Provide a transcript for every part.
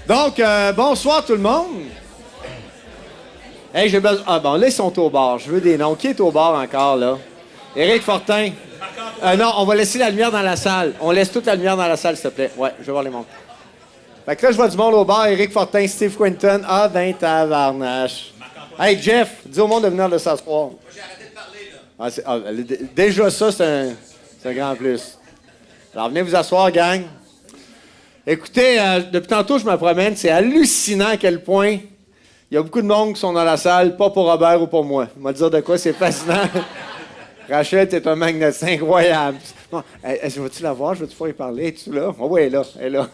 Donc, bonsoir tout le monde. Hey, j'ai besoin... Ah bon, là, ils sont au bar. Je veux des noms. Qui est au bar encore, là? Éric Fortin. Non, on va laisser la lumière dans la salle. On laisse toute la lumière dans la salle, s'il te plaît. Ouais, je vais voir les mondes. Fait que là, je vois du monde au bar. Éric Fortin, Steve Quinton. Ah, ben, tabarnache. Hey, Jeff, dis au monde de venir de s'asseoir. Moi, j'ai arrêté de parler, là. Déjà, ça, c'est un grand plus. Alors, venez vous asseoir, gang. Écoutez, depuis tantôt, je me promène. C'est hallucinant à quel point il y a beaucoup de monde qui sont dans la salle, pas pour Robert ou pour moi. Je vais te dire de quoi, c'est fascinant. Rachel, t'es un magnet, c'est incroyable. Bon, vas-tu la voir? Je vais-tu pouvoir y parler? Es-tu là? Oh, oui, elle est là. Elle est là.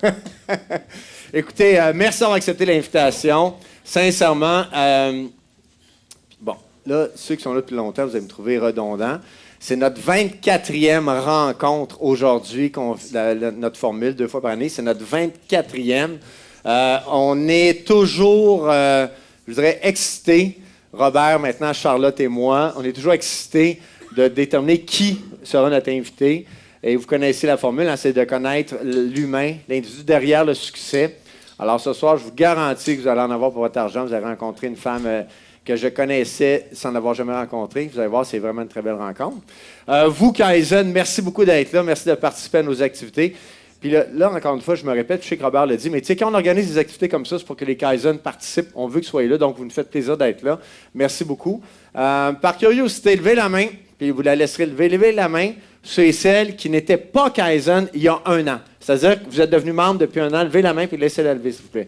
Écoutez, merci d'avoir accepté l'invitation. Sincèrement, bon, là, ceux qui sont là depuis longtemps, vous allez me trouver redondant. C'est notre 24e rencontre aujourd'hui, notre formule, 2 fois par année. C'est notre 24e. On est toujours, je dirais, excités. Robert, maintenant, Charlotte et moi, on est toujours excités de déterminer qui sera notre invité. Et vous connaissez la formule, hein, c'est de connaître l'humain, l'individu derrière le succès. Alors ce soir, je vous garantis que vous allez en avoir pour votre argent. Vous allez rencontrer une femme que je connaissais sans l'avoir jamais rencontrée. Vous allez voir, c'est vraiment une très belle rencontre. Vous, Kaizen, merci beaucoup d'être là. Merci de participer à nos activités. Puis là, encore une fois, je me répète, je sais que Robert l'a dit, mais tu sais, quand on organise des activités comme ça, c'est pour que les Kaizen participent. On veut que vous soyez là, donc vous nous faites plaisir d'être là. Merci beaucoup. Par curiosité, levez la main, puis vous la laisserez lever. Levez la main, ceux et celles qui n'étaient pas Kaizen il y a 1 an. C'est-à-dire que vous êtes devenus membre depuis 1 an. Levez la main, puis laissez-la lever, s'il vous plaît.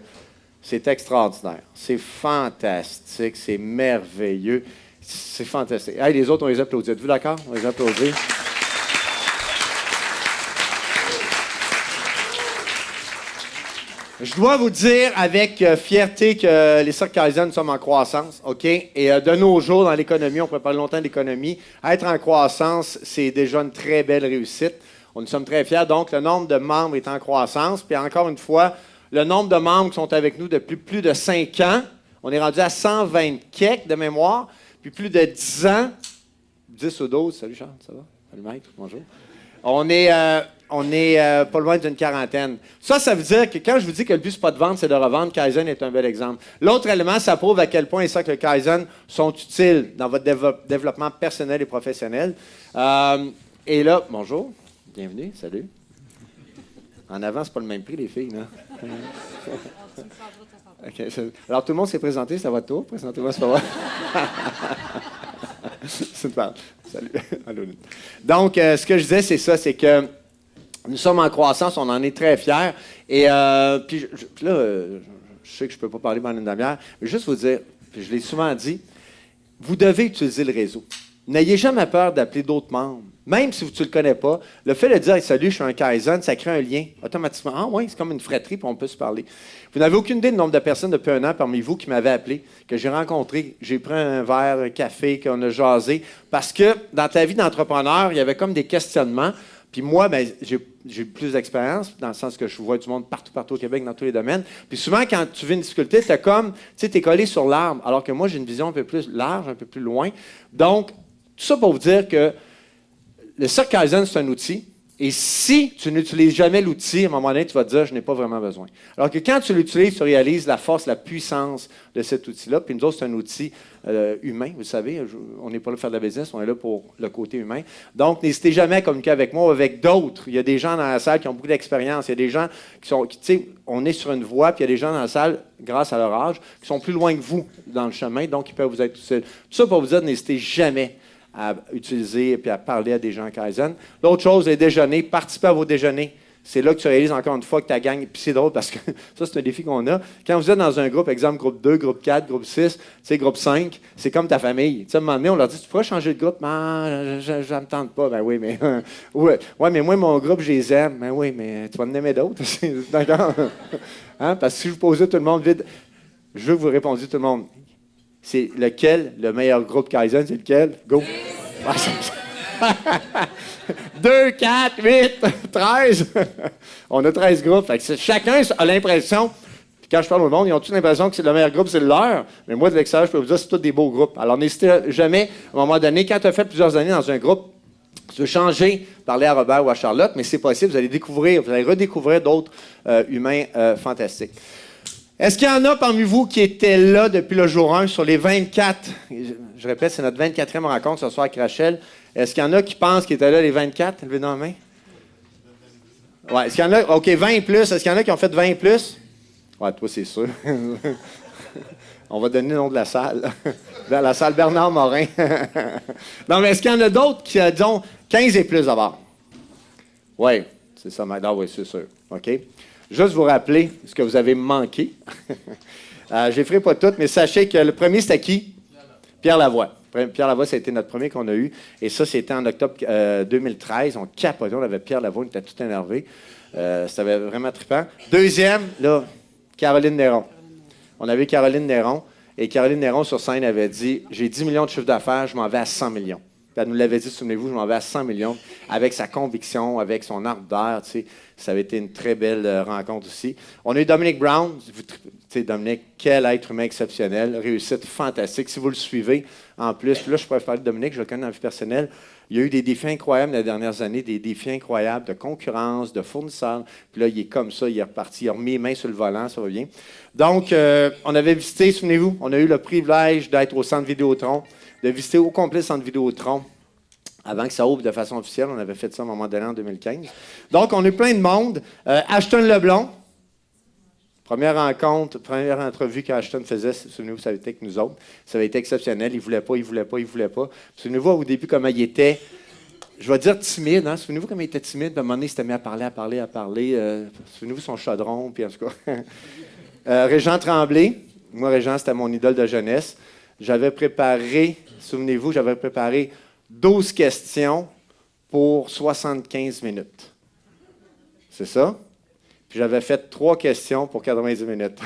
C'est extraordinaire. C'est fantastique. C'est merveilleux. C'est fantastique. Hey, les autres, on les applaudit. Êtes-vous d'accord? On les applaudit. Je dois vous dire avec fierté que les Cercles Kaizen, nous sommes en croissance, OK? Et de nos jours, dans l'économie, on pourrait parler longtemps d'économie, être en croissance, c'est déjà une très belle réussite. Nous sommes très fiers. Donc, le nombre de membres est en croissance. Puis encore une fois, le nombre de membres qui sont avec nous depuis plus de 5 ans, on est rendu à 120 quelques de mémoire. Puis plus de 10 ans, 10 ou 12, salut Charles, ça va? Salut Maître, bonjour. On est pas loin d'une 40aine. Ça veut dire que quand je vous dis que le but, c'est pas de vendre, c'est de revendre, Kaizen est un bel exemple. L'autre élément, ça prouve à quel point les Cercles Kaizen sont utiles dans votre développement personnel et professionnel. Et là, bonjour, bienvenue, salut. En avant, c'est pas le même prix, les filles, là. Okay. Alors, tout le monde s'est présenté, c'est à votre tour. Présentez-moi, c'est pas vrai. C'est une part. Salut. Allô. Donc, ce que je disais, c'est ça, c'est que nous sommes en croissance, on en est très fiers. Et puis là, je sais que je ne peux pas parler pendant une demi-heure, mais juste vous dire, puis je l'ai souvent dit, vous devez utiliser le réseau. N'ayez jamais peur d'appeler d'autres membres. Même si tu ne le connais pas, le fait de dire hey, « Salut, je suis un Kaizen », ça crée un lien automatiquement. Ah oui, c'est comme une fratrie, puis on peut se parler. Vous n'avez aucune idée du nombre de personnes depuis 1 an parmi vous qui m'avaient appelé, que j'ai rencontré, j'ai pris un verre, un café, qu'on a jasé, parce que dans ta vie d'entrepreneur, il y avait comme des questionnements. Puis moi, ben, j'ai plus d'expérience, dans le sens que je vois du monde partout au Québec, dans tous les domaines. Puis souvent, quand tu vis une difficulté, tu es collé sur l'arbre, alors que moi, j'ai une vision un peu plus large, un peu plus loin. Donc, tout ça pour vous dire que le Cercle Kaizen, c'est un outil. Et si tu n'utilises jamais l'outil, à un moment donné, tu vas te dire, je n'ai pas vraiment besoin. Alors que quand tu l'utilises, tu réalises la force, la puissance de cet outil-là. Puis nous autres, c'est un outil humain, vous savez. On n'est pas là pour faire de la business, on est là pour le côté humain. Donc, n'hésitez jamais à communiquer avec moi ou avec d'autres. Il y a des gens dans la salle qui ont beaucoup d'expérience. Il y a des gens tu sais, on est sur une voie, puis il y a des gens dans la salle, grâce à leur âge, qui sont plus loin que vous dans le chemin, donc ils peuvent vous être utiles. Tout ça pour vous dire, n'hésitez jamais à utiliser et puis à parler à des gens Kaizen. L'autre chose, les déjeuners. Participez à vos déjeuners. C'est là que tu réalises encore une fois que ta gang... Puis c'est drôle parce que ça, c'est un défi qu'on a. Quand vous êtes dans un groupe, exemple groupe 2, groupe 4, groupe 6, tu sais, groupe 5, c'est comme ta famille. Tu sais, à un moment donné, on leur dit, tu pourrais changer de groupe? Ah, je ne me tente pas. Ben oui, mais... ouais, mais moi, mon groupe, je les aime. Ben oui, mais tu vas me nommer d'autres. D'accord? Hein? Parce que si je vous posais tout le monde vite, je veux que vous répondiez tout le monde. C'est lequel, le meilleur groupe Kaizen, c'est lequel? Go! 2, 4, 8, 13. On a 13 groupes. Fait que chacun a l'impression, puis quand je parle au monde, ils ont tous l'impression que c'est le meilleur groupe, c'est le leur. Mais moi, de l'extérieur, je peux vous dire, c'est tous des beaux groupes. Alors, n'hésitez jamais, à un moment donné, quand tu as fait plusieurs années dans un groupe, tu veux changer, parler à Robert ou à Charlotte, mais c'est possible, vous allez redécouvrir d'autres humains fantastiques. Est-ce qu'il y en a parmi vous qui étaient là depuis le jour 1 sur les 24? Je répète, c'est notre 24e rencontre ce soir avec Rachel. Est-ce qu'il y en a qui pensent qu'ils étaient là les 24? Levez dans la main. Oui, est-ce qu'il y en a? OK, 20 plus. Est-ce qu'il y en a qui ont fait 20 plus? Ouais, toi, c'est sûr. On va donner le nom de la salle. La salle Bernard Morin. Non, mais est-ce qu'il y en a d'autres qui, disons, 15 et plus d'abord? Oui, c'est ça, madame. Oui, c'est sûr. OK. Juste vous rappeler ce que vous avez manqué. Je ne les ferai pas toutes, mais sachez que le premier, c'était qui? Pierre Lavoie. Pierre Lavoie, ça a été notre premier qu'on a eu. Et ça, c'était en octobre 2013. On capotait, on avait Pierre Lavoie, on était tout énervé. C'était vraiment trippant. Deuxième, là, Caroline Néron. On avait Caroline Néron. Et Caroline Néron, sur scène, avait dit « J'ai 10 millions de chiffre d'affaires, je m'en vais à 100 millions. » Puis elle nous l'avait dit, souvenez-vous, je m'en vais à 100 millions, avec sa conviction, avec son ardeur, tu sais. Ça avait été une très belle rencontre aussi. On a eu Dominic Brown. Tu sais, Dominic, quel être humain exceptionnel. Réussite fantastique. Si vous le suivez, en plus, puis là, je pourrais parler de Dominic, je le connais dans la vie personnelle. Il y a eu des défis incroyables dans les dernières années, des défis incroyables de concurrence, de fournisseurs. Puis là, il est comme ça, il est reparti, il a remis les mains sur le volant, ça va bien. Donc, on avait visité, souvenez-vous, on a eu le privilège d'être au Centre Vidéotron, de visiter au complet le Centre Vidéotron. Avant que ça ouvre de façon officielle, on avait fait ça à un moment donné en 2015. Donc, on a eu plein de monde. Ashton Leblond, première rencontre, première entrevue qu'Ashton faisait, souvenez-vous, ça avait été avec nous autres. Ça avait été exceptionnel. Il ne voulait pas. Souvenez-vous au début comment il était, je vais dire timide. Hein? Souvenez-vous comment il était timide. À un moment donné, il s'était mis à parler. Souvenez-vous son chaudron, puis en tout cas. Régent Tremblay. Moi, Régent, c'était mon idole de jeunesse. J'avais préparé 12 questions pour 75 minutes. C'est ça? Puis j'avais fait 3 questions pour 90 minutes.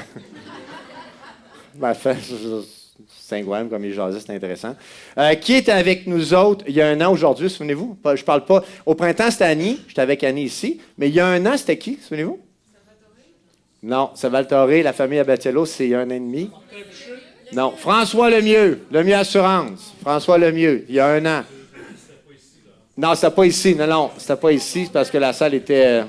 C'est incroyable comme il jasait, c'est intéressant. Qui était avec nous autres il y a un an aujourd'hui, souvenez-vous? Je parle pas. Au printemps, c'était Annie. J'étais avec Annie ici. Mais il y a un an, c'était qui, souvenez-vous? Non, Salvatore, la famille Abatiello, c'est il y a un an et demi. Non, François Lemieux Assurance. François Lemieux, il y a un an. Non, c'était pas ici. Non, c'était pas ici parce que la salle était...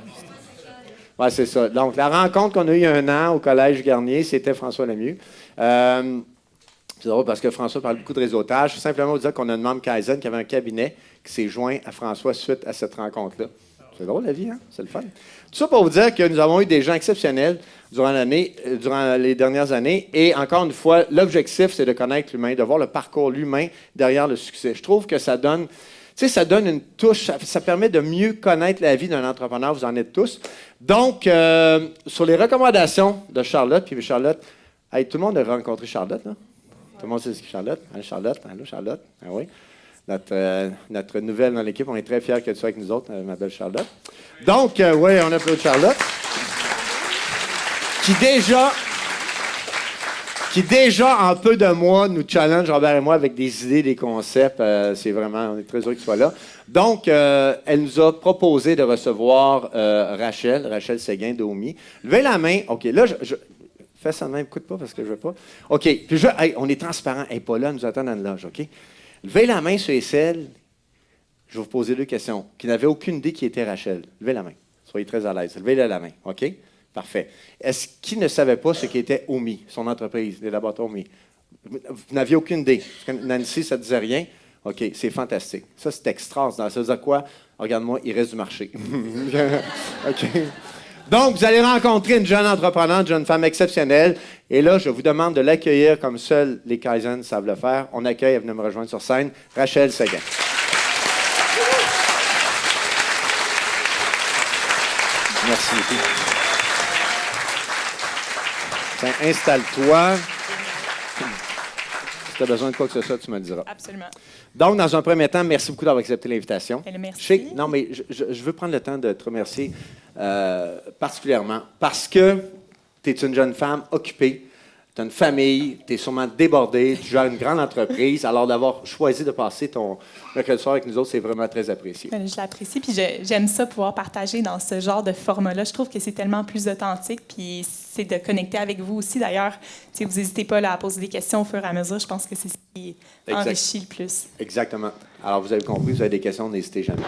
Oui, c'est ça. Donc, la rencontre qu'on a eue il y a un an au Collège Garnier, c'était François Lemieux. C'est drôle parce que François parle beaucoup de réseautage. Je veux simplement vous dire qu'on a une membre Kaizen qui avait un cabinet qui s'est joint à François suite à cette rencontre-là. C'est drôle, la vie, hein? C'est le fun. Tout ça pour vous dire que nous avons eu des gens exceptionnels durant les dernières années. Et encore une fois, l'objectif, c'est de connaître l'humain, de voir le parcours, l'humain derrière le succès. Je trouve que ça donne... Tu sais, ça donne une touche, ça permet de mieux connaître la vie d'un entrepreneur, vous en êtes tous. Donc, sur les recommandations de Charlotte, puis Charlotte, hey, tout le monde a rencontré Charlotte, là? Tout le monde sait ce que Charlotte? Allô, Charlotte? Allô, Charlotte? Ah oui. Notre nouvelle dans l'équipe, on est très fiers que tu sois avec nous autres, ma belle Charlotte. Donc, oui, on applaudit Charlotte. Qui déjà, en peu de mois, nous challenge, Robert et moi, avec des idées, des concepts. C'est vraiment, on est très heureux qu'il soit là. Donc, elle nous a proposé de recevoir Rachel Séguin d'Omi. Levez la main. OK, là, fais ça de même, écoute pas parce que je veux pas. OK, puis on est transparent. Elle n'est pas là, elle nous attend dans le loge, OK? Levez la main ceux et celles, je vais vous poser 2 questions, qui n'avaient aucune idée qui était Rachel. Levez la main. Soyez très à l'aise. Levez la main, OK? Parfait. Est-ce qui ne savait pas ce qu'était OMI, son entreprise, les laboratoires OMI? Vous n'aviez aucune idée. Nancy, ça ne disait rien. OK, c'est fantastique. Ça, c'est extraordinaire. Ça veut dire quoi? Regarde-moi, il reste du marché. OK. Donc, vous allez rencontrer une jeune entreprenante, une jeune femme exceptionnelle. Et là, je vous demande de l'accueillir comme seuls les Kaizen savent le faire. On accueille, elle vient me rejoindre sur scène, Rachel Séguin. Merci beaucoup. Tiens, installe-toi. Si tu as besoin de quoi que ce soit, tu me le diras. Absolument. Donc, dans un premier temps, merci beaucoup d'avoir accepté l'invitation. Merci. Non, mais je veux prendre le temps de te remercier particulièrement parce que tu es une jeune femme occupée, tu as une famille, tu es sûrement débordée, tu gères une grande entreprise. Alors, d'avoir choisi de passer ton mercredi soir avec nous autres, c'est vraiment très apprécié. Je l'apprécie, puis j'aime ça pouvoir partager dans ce genre de format-là. Je trouve que c'est tellement plus authentique, puis c'est de connecter avec vous aussi. D'ailleurs, vous n'hésitez pas là, à poser des questions au fur et à mesure. Je pense que c'est ce qui enrichit le plus. Exactement. Alors, vous avez compris, vous avez des questions, n'hésitez jamais.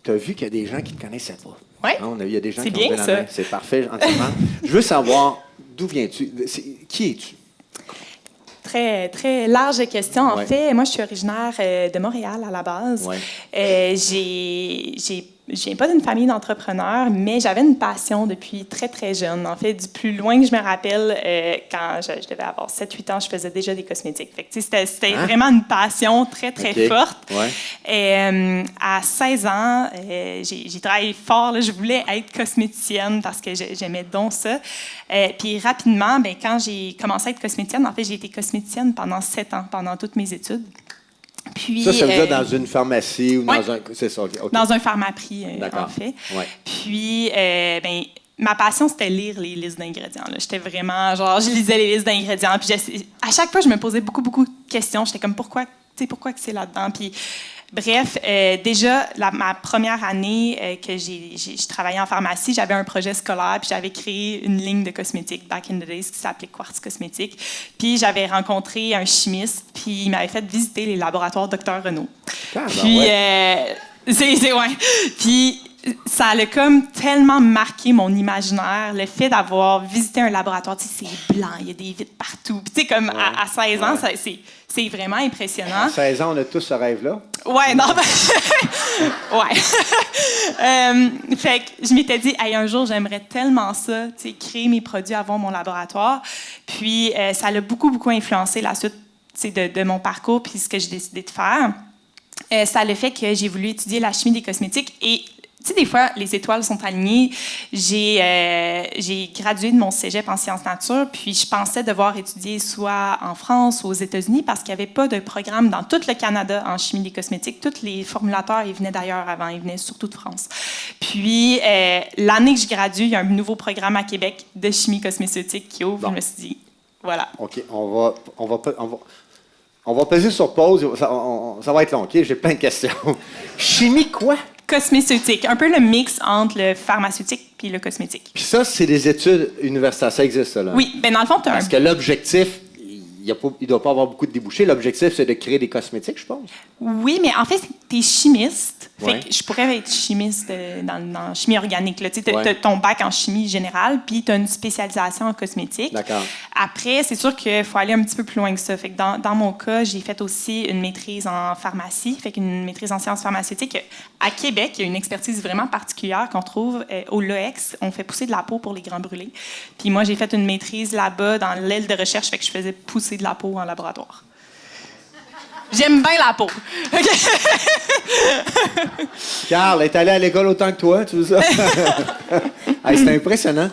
Tu as vu qu'il y a des gens qui ne te connaissaient pas. Oui. Il y a des gens qui ont levé la main. ça. C'est parfait, entièrement. Je veux savoir d'où viens-tu? Qui es-tu? Très, très large question. En Ouais. fait, moi, je suis originaire de Montréal à la base. Ouais. Je viens pas d'une famille d'entrepreneurs, mais j'avais une passion depuis très, très jeune. En fait, du plus loin que je me rappelle, quand je devais avoir 7-8 ans, je faisais déjà des cosmétiques. Fait que, tu sais, c'était vraiment une passion très, très OK. forte. Ouais. Et, à 16 ans, j'ai travaillé fort. Là, je voulais être cosméticienne parce que j'aimais donc ça. Puis rapidement, ben, quand j'ai commencé à être cosméticienne, en fait, j'ai été cosméticienne pendant 7 ans, pendant toutes mes études. Puis, Ça veut dire dans une pharmacie ou ouais. dans un... C'est ça, OK. Dans un pharmaprix, D'accord. en fait. Ouais. Puis, ben, ma passion, c'était lire les listes d'ingrédients. J'étais vraiment, genre, je lisais les listes d'ingrédients. Puis, à chaque fois, je me posais beaucoup, beaucoup de questions. J'étais comme, pourquoi que c'est là-dedans? Puis, bref, déjà, ma première année que j'ai travaillé en pharmacie, j'avais un projet scolaire, puis j'avais créé une ligne de cosmétiques back in the days qui s'appelait Quartz Cosmétiques. Puis j'avais rencontré un chimiste, puis il m'avait fait visiter les laboratoires Dr Renaud. Ah, ben Puis, ouais. ouais. Puis ça a comme tellement marqué mon imaginaire, le fait d'avoir visité un laboratoire. Tu sais, c'est blanc, il y a des vitres partout. Puis tu sais, comme à 16 ans, c'est vraiment impressionnant. À 16 ans, on a tous ce rêve-là. Ouais, non, ouais. Fait que je m'étais dit, hey, un jour, j'aimerais tellement ça, tu sais, créer mes produits avant mon laboratoire. Puis, ça l'a beaucoup, beaucoup influencé la suite, tu sais, de mon parcours puis ce que j'ai décidé de faire. Ça a le fait que j'ai voulu étudier la chimie des cosmétiques et tu sais, des fois, les étoiles sont alignées. J'ai gradué de mon cégep en sciences nature, puis je pensais devoir étudier soit en France ou aux États-Unis parce qu'il n'y avait pas de programme dans tout le Canada en chimie des cosmétiques. Tous les formulateurs, ils venaient d'ailleurs avant, ils venaient surtout de France. Puis, l'année que je gradue, il y a un nouveau programme à Québec de chimie cosmétique qui ouvre. Bon. Je me suis dit, voilà. OK, on va peser sur pause. Ça va être long, OK? J'ai plein de questions. Chimie quoi? Cosmétique, un peu le mix entre le pharmaceutique puis le cosmétique. Puis ça, c'est des études universitaires. Ça existe, ça, là? Oui, bien dans le fond, tu as Parce que l'objectif, il ne doit pas avoir beaucoup de débouchés. L'objectif, c'est de créer des cosmétiques, je pense. Oui, mais en fait, tu es chimiste. Ouais. Fait que je pourrais être chimiste dans chimie organique. Tu Ouais. as ton bac en chimie générale, puis tu as une spécialisation en cosmétique. D'accord. Après, c'est sûr qu'il faut aller un petit peu plus loin que ça. Fait que dans mon cas, j'ai fait aussi une maîtrise en pharmacie, fait qu'une maîtrise en sciences pharmaceutiques. À Québec, il y a une expertise vraiment particulière qu'on trouve au LOEX. On fait pousser de la peau pour les grands brûlés. Puis moi, j'ai fait une maîtrise là-bas dans l'aile de recherche, fait que je faisais pousser de la peau en laboratoire. J'aime bien la peau. Carl est allé à l'école autant que toi, tu vois ça? Hey, c'est impressionnant.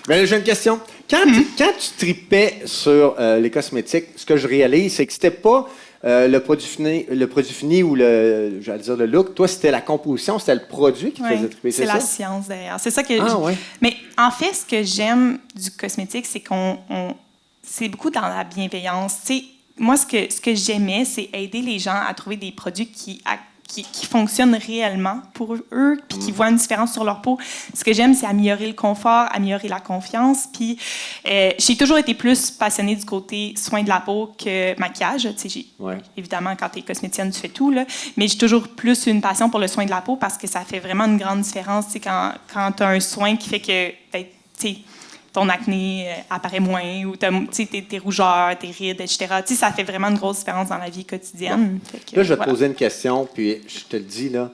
Mais là, j'ai une question. Quand tu tripais sur les cosmétiques, ce que je réalise, c'est que c'était pas le produit fini ou j'allais dire le look. Toi, c'était la composition, c'était le produit qui te faisait triper, c'est ça? C'est la science derrière. C'est ça que ouais. Mais en fait, ce que j'aime du cosmétique, c'est c'est beaucoup dans la bienveillance. Tu sais, moi, ce que j'aimais, c'est aider les gens à trouver des produits qui fonctionnent réellement pour eux, puis qui voient une différence sur leur peau. Ce que j'aime, c'est améliorer le confort, améliorer la confiance. Puis, j'ai toujours été plus passionnée du côté soin de la peau que maquillage. Tu sais, évidemment, quand tu es cosméticienne, tu fais tout, là. Mais j'ai toujours plus une passion pour le soin de la peau parce que ça fait vraiment une grande différence. Tu sais, quand tu as un soin qui fait que, tu sais, ton acné apparaît moins, ou tes rougeurs, tes rides, etc. Tu sais, ça fait vraiment une grosse différence dans la vie quotidienne. Bon. Là, je vais te poser une question, puis je te le dis, là.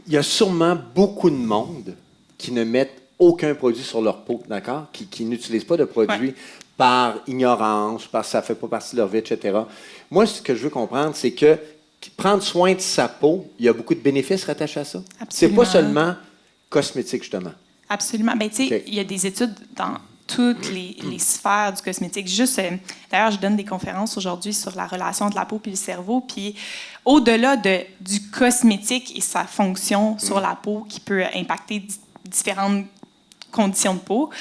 Il y a sûrement beaucoup de monde qui ne mettent aucun produit sur leur peau, d'accord? Qui n'utilisent pas de produits par ignorance, parce que ça ne fait pas partie de leur vie, etc. Moi, ce que je veux comprendre, c'est que prendre soin de sa peau, il y a beaucoup de bénéfices rattachés à ça. Absolument. C'est pas seulement cosmétique, justement. Absolument. Ben, tu sais, il y a des études dans toutes les sphères du cosmétique. Juste, d'ailleurs, je donne des conférences aujourd'hui sur la relation entre la peau et le cerveau. Puis, au-delà du cosmétique et sa fonction sur la peau qui peut impacter différentes conditions de peau,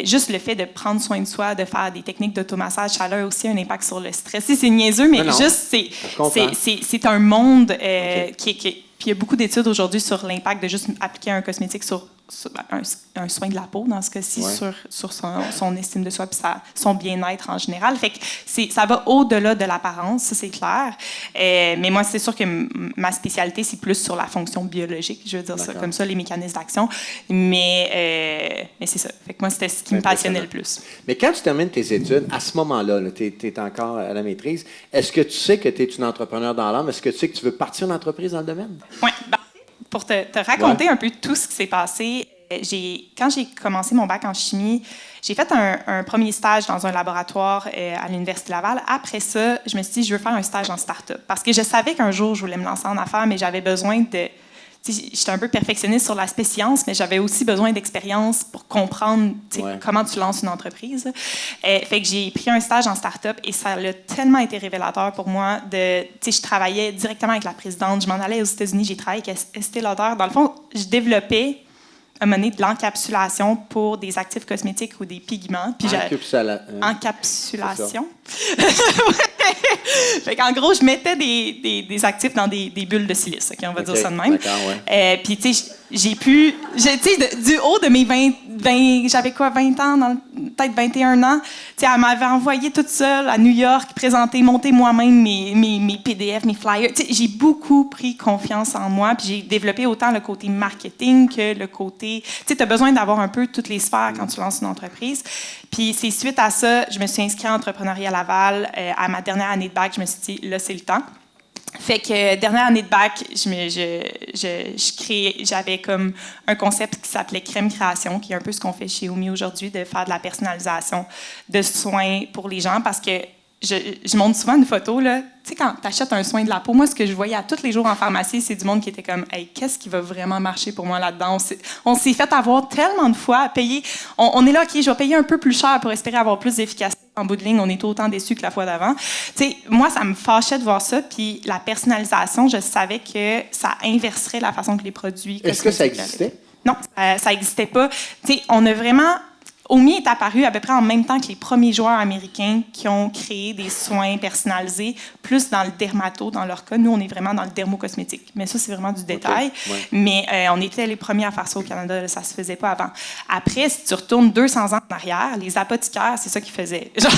juste le fait de prendre soin de soi, de faire des techniques d'automassage chaleur aussi a un impact sur le stress. C'est niaiseux, mais non, juste, c'est c'est un monde qui Puis il y a beaucoup d'études aujourd'hui sur l'impact de juste appliquer un cosmétique sur un soin de la peau, dans ce cas-ci, sur son estime de soi puis son bien-être en général. Fait que ça va au-delà de l'apparence, ça c'est clair. Mais moi, c'est sûr que ma spécialité, c'est plus sur la fonction biologique, je veux dire ça comme ça, les mécanismes d'action. Mais c'est ça. Fait que moi, c'était ce qui me passionnait le plus. Mais quand tu termines tes études, à ce moment-là, tu es encore à la maîtrise, est-ce que tu sais que tu es une entrepreneur dans l'âme? Est-ce que tu sais que tu veux partir une entreprise dans le domaine? Oui. Pour te raconter un peu tout ce qui s'est passé, quand j'ai commencé mon bac en chimie, j'ai fait un premier stage dans un laboratoire à l'Université Laval. Après ça, je me suis dit, je veux faire un stage en start-up. Parce que je savais qu'un jour, je voulais me lancer en affaires, mais j'avais besoin de... J'étais un peu perfectionniste sur l'aspect science, mais j'avais aussi besoin d'expérience pour comprendre comment tu lances une entreprise. Fait que j'ai pris un stage en start-up et ça a tellement été révélateur pour moi. Je travaillais directement avec la présidente. Je m'en allais aux États-Unis, j'ai travaillé avec Estée Lauder. Dans le fond, je développais à un moment donné de l'encapsulation pour des actifs cosmétiques ou des pigments. Puis encapsulation. Fait qu'en gros, je mettais des actifs dans des bulles de silice, on va dire ça de même. Puis, tu sais, du haut de mes 20 j'avais quoi, 20 ans, peut-être 21 ans, tu sais, elle m'avait envoyé toute seule à New York, monter moi-même mes PDF, mes flyers. Tu sais, j'ai beaucoup pris confiance en moi, puis j'ai développé autant le côté marketing que le côté... Tu sais, tu as besoin d'avoir un peu toutes les sphères quand tu lances une entreprise. Puis c'est suite à ça, je me suis inscrite en entrepreneuriat à Laval. À ma dernière année de bac, je me suis dit, là, c'est le temps. Fait que dernière année de bac, j'avais comme un concept qui s'appelait Crème Création, qui est un peu ce qu'on fait chez Omi aujourd'hui, de faire de la personnalisation de soins pour les gens, parce que je montre souvent une photo, là. Tu sais, quand tu achètes un soin de la peau, moi, ce que je voyais à tous les jours en pharmacie, c'est du monde qui était comme, hey, qu'est-ce qui va vraiment marcher pour moi là-dedans? On s'est fait avoir tellement de fois à payer. On est là, OK, je vais payer un peu plus cher pour espérer avoir plus d'efficacité. En bout de ligne, on est autant déçus que la fois d'avant. Tu sais, moi, ça me fâchait de voir ça. Puis la personnalisation, je savais que ça inverserait la façon que les produits... Est-ce que ça existait? Non, ça n'existait pas. Tu sais, on a vraiment... Omi est apparu à peu près en même temps que les premiers joueurs américains qui ont créé des soins personnalisés, plus dans le dermato, dans leur cas. Nous, on est vraiment dans le dermocosmétique. Mais ça, c'est vraiment du détail. Mais on était les premiers à faire ça au Canada. Là, ça ne se faisait pas avant. Après, si tu retournes 200 ans en arrière, les apothicaires, c'est ça qu'ils faisaient. Genre,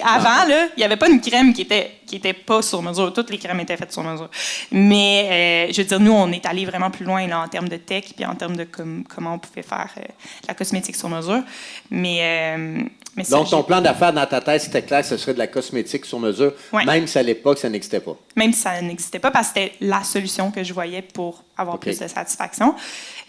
avant, il n'y avait pas une crème qui était pas sur mesure. Toutes les crèmes étaient faites sur mesure. Mais, je veux dire, nous, on est allé vraiment plus loin là, en termes de tech puis en termes de comment on pouvait faire la cosmétique sur mesure. Mais donc, ton plan d'affaires dans ta tête, c'était clair, ce serait de la cosmétique sur mesure, même si à l'époque, ça n'existait pas. Même si ça n'existait pas, parce que c'était la solution que je voyais pour avoir plus de satisfaction.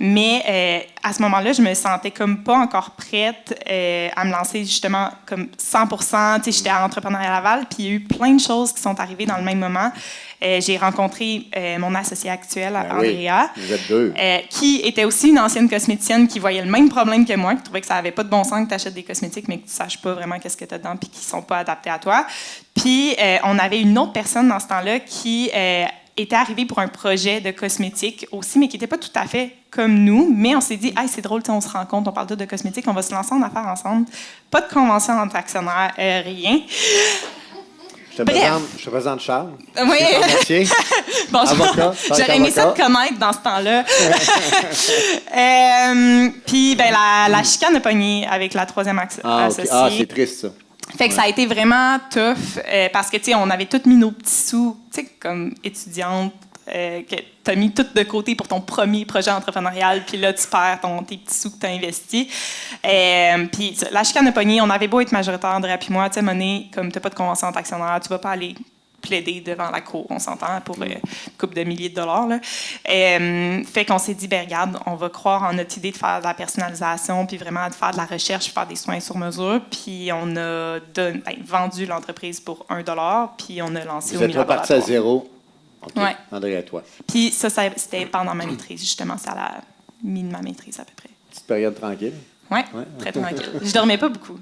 Mais à ce moment-là, je me sentais comme pas encore prête à me lancer justement comme 100%. Tu sais, j'étais à Entrepreneuriat Laval, puis il y a eu plein de choses qui sont arrivées dans le même moment. J'ai rencontré mon associé actuel, Andrea, vous êtes deux. Qui était aussi une ancienne cosméticienne qui voyait le même problème que moi, qui trouvait que ça n'avait pas de bon sens que tu achètes des cosmétiques, mais que tu ne saches pas vraiment qu'est-ce que tu as dedans puis qui ne sont pas adaptés à toi. Puis, on avait une autre personne dans ce temps-là qui était arrivée pour un projet de cosmétique aussi, mais qui n'était pas tout à fait comme nous. Mais on s'est dit, hey, c'est drôle, on se rencontre, on parle de cosmétique, on va se lancer en affaires ensemble. Pas de convention entre actionnaires, rien. Je te présente Charles. Oui. Bonjour. Avocat. J'aurais aimé ça te connaître dans ce temps-là. Puis, la chicane a pogné avec la troisième associée. Ah, c'est triste, ça. Fait que ça a été vraiment tough parce que, tu sais, on avait tous mis nos petits sous, tu sais, comme étudiante, que tu as mis tout de côté pour ton premier projet entrepreneurial, puis là, tu perds tes petits sous que tu as investis. Puis la chicane a pogné, on avait beau être majoritaire, André puis moi, tu sais, monnaie, comme tu n'as pas de convention entre actionnaires, tu vas pas aller plaider devant la cour, on s'entend, pour une couple de milliers de dollars. Là. Fait qu'on s'est dit, regarde, on va croire en notre idée de faire de la personnalisation, puis vraiment de faire de la recherche, faire des soins sur mesure. Puis on a vendu l'entreprise pour $1, puis on a lancé Vous êtes reparti à zéro. OK. Ouais. André, à toi. Puis ça, c'était pendant ma maîtrise, justement. C'est à la mi de ma maîtrise, à peu près. Petite période tranquille. Oui, très tranquille. Je dormais pas beaucoup.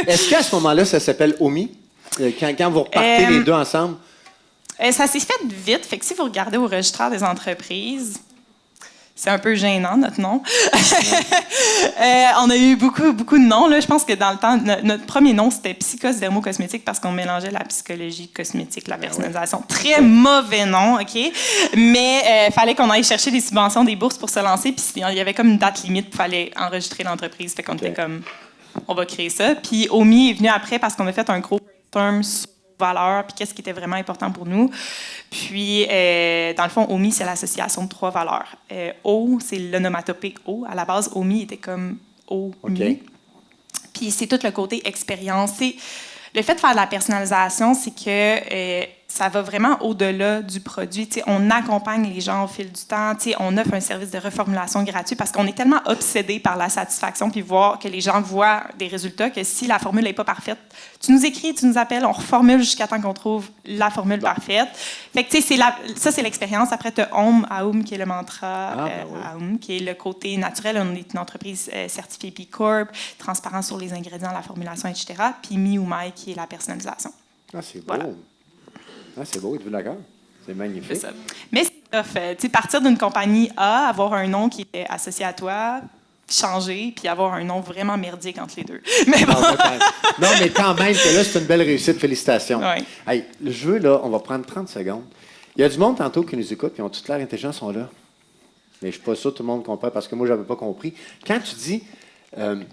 Est-ce qu'à ce moment-là, ça s'appelle Omi? Quand vous repartez les deux ensemble? Ça s'est fait vite. Fait que si vous regardez au registraire des entreprises, C'est un peu gênant, notre nom. On a eu beaucoup de noms. Là. Je pense que dans le temps, notre premier nom, c'était Psychos Dermocosmétique parce qu'on mélangeait la psychologie cosmétique, la personnalisation. Très mauvais nom, OK? Mais il fallait qu'on aille chercher des subventions, des bourses pour se lancer. Puis il y avait comme une date limite, il fallait enregistrer l'entreprise. Fait qu'on était comme, on va créer ça. Puis OMI est venu après parce qu'on a fait un gros brainstorm sur valeurs, puis qu'est-ce qui était vraiment important pour nous. Puis, dans le fond, OMI, c'est l'association de 3 valeurs. O, c'est l'onomatopée O. À la base, OMI était comme O-Mi. Okay. Puis, c'est tout le côté expérience. Le fait de faire de la personnalisation, c'est que ça va vraiment au-delà du produit. T'sais, on accompagne les gens au fil du temps. On offre un service de reformulation gratuit parce qu'on est tellement obsédé par la satisfaction puis voir que les gens voient des résultats que si la formule n'est pas parfaite, tu nous écris, tu nous appelles, on reformule jusqu'à temps qu'on trouve la formule parfaite. Fait que, ça, c'est l'expérience. Après, tu as Aum, qui est le mantra, Aum, qui est le côté naturel. On est une entreprise certifiée B Corp, transparent sur les ingrédients, la formulation, etc. Puis Mi ou Mai, qui est la personnalisation. Ah, c'est beau. Voilà. Ah, c'est beau, êtes-vous d'accord? C'est magnifique. C'est ça. Mais c'est tough. Partir d'une compagnie A, avoir un nom qui est associé à toi, changer, puis avoir un nom vraiment merdique entre les deux. Mais bon. Non, mais quand même, que là, c'est une belle réussite. Félicitations. Ouais. Hey, le jeu, là, on va prendre 30 secondes. Il y a du monde tantôt qui nous écoute, puis ils ont toute l'air intelligents, sont là. Mais je ne suis pas sûr que tout le monde comprend, parce que moi, je n'avais pas compris. Quand tu dis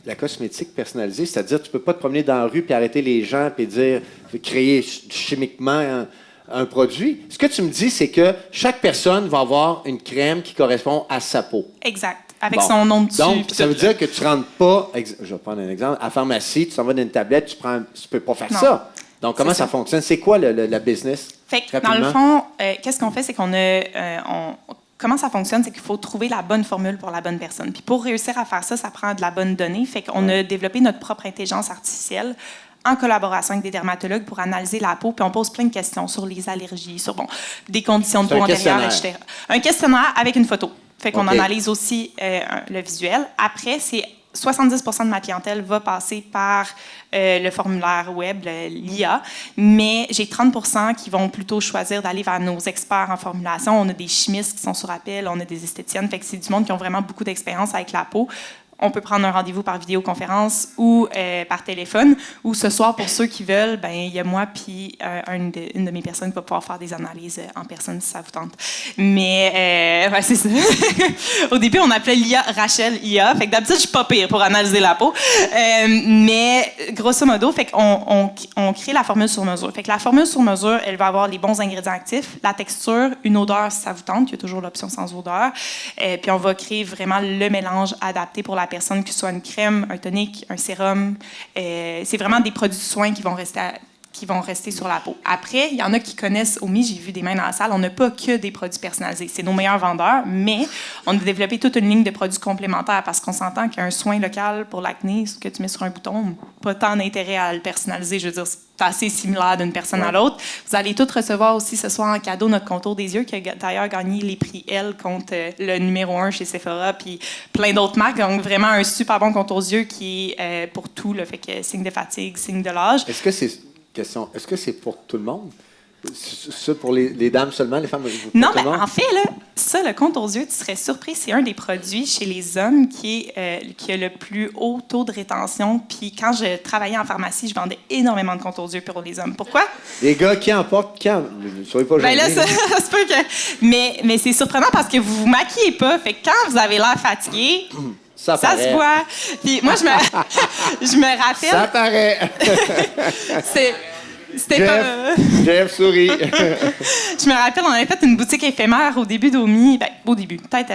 la cosmétique personnalisée, c'est-à-dire tu ne peux pas te promener dans la rue puis arrêter les gens puis dire, créer chimiquement un produit. Ce que tu me dis, c'est que chaque personne va avoir une crème qui correspond à sa peau. Exact. Avec son nom dessus. Donc, ça veut dire que tu ne rentres pas, je vais prendre un exemple, à la pharmacie, tu t'en vas dans une tablette, tu ne peux pas faire ça. Donc, comment ça fonctionne? C'est quoi la business? Fait que, dans le fond, qu'est-ce qu'on fait? C'est qu'on comment ça fonctionne? C'est qu'il faut trouver la bonne formule pour la bonne personne. Puis pour réussir à faire ça, ça prend de la bonne donnée. Fait qu'on a développé notre propre intelligence artificielle en collaboration avec des dermatologues pour analyser la peau, puis on pose plein de questions sur les allergies, sur des conditions de peau antérieures, etc. Un questionnaire avec une photo. Fait qu'on analyse aussi le visuel. Après, c'est 70 de ma clientèle va passer par le formulaire web, l'IA, mais j'ai 30 qui vont plutôt choisir d'aller vers nos experts en formulation. On a des chimistes qui sont sur appel, on a des esthéticiennes, fait que c'est du monde qui ont vraiment beaucoup d'expérience avec la peau. On peut prendre un rendez-vous par vidéoconférence ou par téléphone. Ou ce soir, pour ceux qui veulent, il y a moi puis une de mes personnes qui va pouvoir faire des analyses en personne si ça vous tente. Mais c'est ça. Au début, on appelait l'IA Rachel IA. Fait que d'habitude, je suis pas pire pour analyser la peau. Mais grosso modo, fait qu'on crée la formule sur mesure. Fait que la formule sur mesure, elle va avoir les bons ingrédients actifs, la texture, une odeur si ça vous tente. Il y a toujours l'option sans odeur. Puis on va créer vraiment le mélange adapté pour la personne, que ce soit une crème, un tonique, un sérum. C'est vraiment des produits de soins qui vont rester sur la peau. Après, il y en a qui connaissent OMI, j'ai vu des mains dans la salle, on n'a pas que des produits personnalisés. C'est nos meilleurs vendeurs, mais on a développé toute une ligne de produits complémentaires parce qu'on s'entend qu'un soin local pour l'acné, ce que tu mets sur un bouton, pas tant d'intérêt à le personnaliser. Je veux dire, c'est assez similaire d'une personne à l'autre. Vous allez tous recevoir aussi ce soir en cadeau notre contour des yeux qui a d'ailleurs gagné les prix L contre le numéro 1 chez Sephora puis plein d'autres marques. Donc, vraiment un super bon contour des yeux qui est pour tout, là, fait que signe de fatigue, signe de l'âge. Est-ce que c'est pour tout le monde? C'est pour les dames seulement, les femmes? Non, mais en fait, là, ça, le contour aux yeux, tu serais surpris, c'est un des produits chez les hommes qui a le plus haut taux de rétention. Puis quand je travaillais en pharmacie, je vendais énormément de contours aux yeux pour les hommes. Pourquoi? Les gars, qui emportent, ne soyez pas gênés. Là, ça se peut que... Mais c'est surprenant parce que vous vous maquillez pas. Fait que quand vous avez l'air fatigué... Ça se voit. Puis moi, je me rappelle... Ça paraît. C'était pas... Jeff sourit. Je me rappelle, on avait fait une boutique éphémère au début d'OMI. Au début, peut-être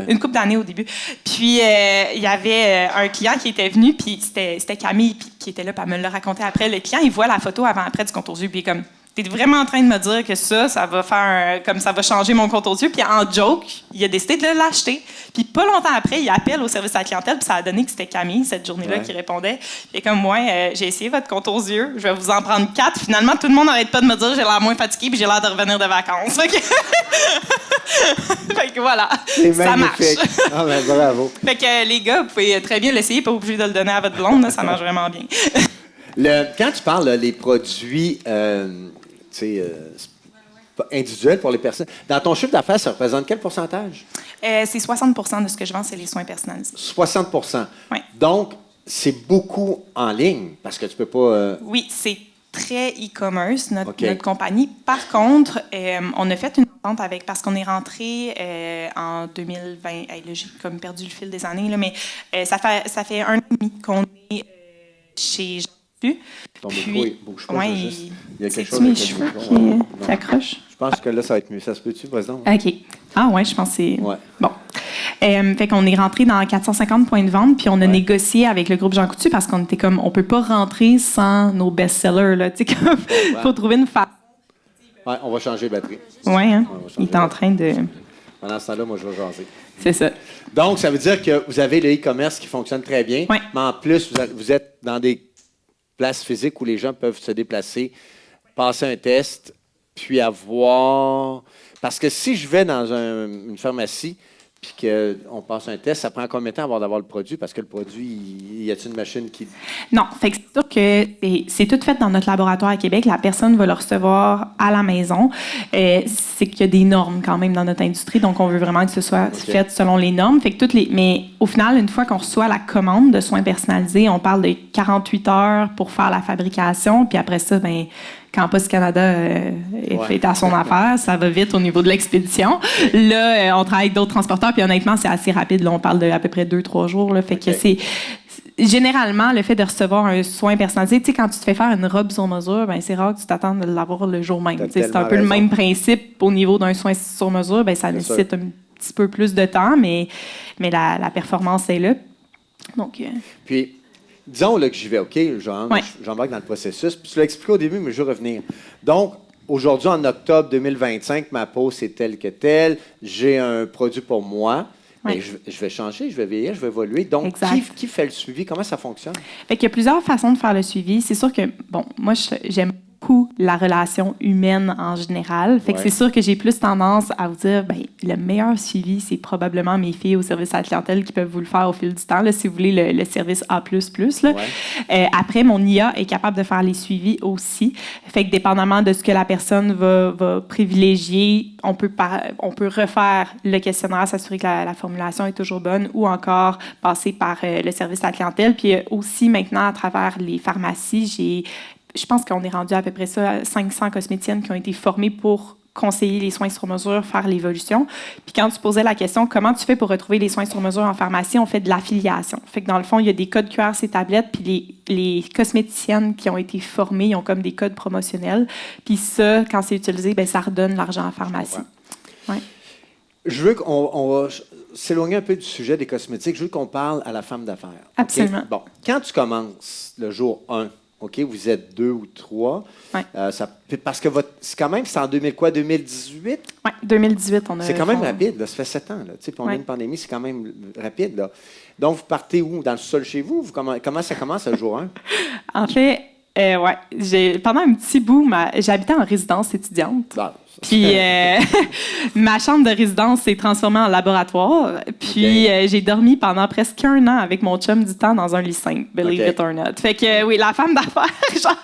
une couple d'années au début. Puis, il y avait un client qui était venu, puis c'était Camille qui était là, puis elle me l'a raconté après. Le client, il voit la photo avant-après du contour aux yeux, puis il est comme... T'es vraiment en train de me dire que ça va faire comme ça va changer mon compte aux yeux. Puis en joke, il a décidé de l'acheter. Puis pas longtemps après, il appelle au service à la clientèle. Puis ça a donné que c'était Camille, cette journée-là, qui répondait. Et comme moi, j'ai essayé votre compte aux yeux. Je vais vous en prendre 4. Finalement, tout le monde n'arrête pas de me dire j'ai l'air moins fatiguée puis j'ai l'air de revenir de vacances. Fait que voilà, ça marche. Ah ben, bravo. Fait que les gars, vous pouvez très bien l'essayer. Pas obligé de le donner à votre blonde. Là, ça marche vraiment bien. Quand tu parles les produits... individuel pour les personnes. Dans ton chiffre d'affaires, ça représente quel pourcentage? C'est 60% de ce que je vends, c'est les soins personnalisés. 60 Oui. Donc, c'est beaucoup en ligne, parce que tu peux pas... Oui, c'est très e-commerce, notre OK. compagnie. Par contre, on a fait une entente avec, parce qu'on est rentré en 2020, hey, là, j'ai comme perdu le fil des années, là, mais ça fait 1 an et demi qu'on est chez Jean Coutu. Ton micro, il bouge pas, ouais, juste... Il y a quelque chose c'est-tu mes avec le cheveux micro, qui accrochent? Je pense que là, ça va être mieux. Ça se peut-tu, vas-y donc? OK. Ah ouais, je pense que c'est... Ouais. Bon. Fait qu'on est rentré dans 450 points de vente, puis on a négocié avec le groupe Jean Coutu parce qu'on était comme, on peut pas rentrer sans nos best-sellers, là. Tu sais, comme, faut trouver une façon. Ouais, on va changer de batterie. Ouais, hein? on va changer Il est en train de... Pendant ce temps-là, moi, je vais jaser. C'est ça. Donc, ça veut dire que vous avez le e-commerce qui fonctionne très bien, Ouais. mais en plus, vous êtes dans des places physiques où les gens peuvent se déplacer, passer un test, puis avoir... Parce que si je vais dans une pharmacie puis qu'on passe un test, ça prend combien de temps avant d'avoir le produit? Parce que le produit, y a-t-il une machine qui... Non, fait que c'est sûr que c'est tout fait dans notre laboratoire à Québec. La personne va le recevoir à la maison. C'est qu'il y a des normes quand même dans notre industrie, donc on veut vraiment que ce soit fait selon les normes. Fait que mais au final, une fois qu'on reçoit la commande de soins personnalisés, on parle de 48 heures pour faire la fabrication, puis après ça, ben quand Post Canada est à son affaire, ça va vite au niveau de l'expédition. Là, on travaille avec d'autres transporteurs, puis honnêtement, c'est assez rapide. Là, on parle de à peu près 2-3 jours. Là, fait que c'est... Généralement, le fait de recevoir un soin personnalisé, tu sais, quand tu te fais faire une robe sur mesure, ben c'est rare que tu t'attends de l'avoir le jour même. C'est un peu le même principe au niveau d'un soin sur mesure. Ben ça nécessite un petit peu plus de temps, mais la performance est là. Donc... Puis... Disons là, que j'y vais, OK? J'embarque dans le processus. Puis tu l'as expliqué au début, mais je vais revenir. Donc, aujourd'hui, en octobre 2025, ma peau, c'est telle que telle. J'ai un produit pour moi. Mais je vais changer, je vais vieillir, je vais évoluer. Donc, qui fait le suivi? Comment ça fonctionne? Fait qu'il y a plusieurs façons de faire le suivi. C'est sûr que, bon, moi, j'aime beaucoup la relation humaine en général. Fait que c'est sûr que j'ai plus tendance à vous dire, ben le meilleur suivi, c'est probablement mes filles au service à la clientèle qui peuvent vous le faire au fil du temps, là, si vous voulez le service A++. Là. Après, mon IA est capable de faire les suivis aussi. Fait que dépendamment de ce que la personne va privilégier, on peut refaire le questionnaire, s'assurer que la formulation est toujours bonne ou encore passer par le service à la clientèle. Puis aussi, maintenant, à travers les pharmacies, je pense qu'on est rendu à peu près ça, 500 cosméticiennes qui ont été formées pour conseiller les soins sur mesure, faire l'évolution. Puis quand tu posais la question, comment tu fais pour retrouver les soins sur mesure en pharmacie, on fait de l'affiliation. Fait que dans le fond, il y a des codes QR sur tablettes, puis les cosméticiennes qui ont été formées, ils ont comme des codes promotionnels. Puis ça, quand c'est utilisé, bien, ça redonne l'argent en pharmacie. Ouais. Je veux qu'on va s'éloigner un peu du sujet des cosmétiques. Je veux qu'on parle à la femme d'affaires. Absolument. Okay? Bon, quand tu commences le jour 1, OK, vous êtes 2 ou 3. Parce que c'est quand même, c'est en 2018? Oui, 2018, on a... C'est quand même rapide, là, ça fait 7 ans. Là, puis on a une pandémie, c'est quand même rapide. Là. Donc, vous partez où? Dans le sol chez vous? Comment ça commence le jour 1? En fait, pendant un petit bout, j'habitais en résidence étudiante. Puis ma chambre de résidence s'est transformée en laboratoire. Puis j'ai dormi pendant presque 1 an avec mon chum du temps dans un lit simple, believe it or not. Fait que oui, la femme d'affaires, genre,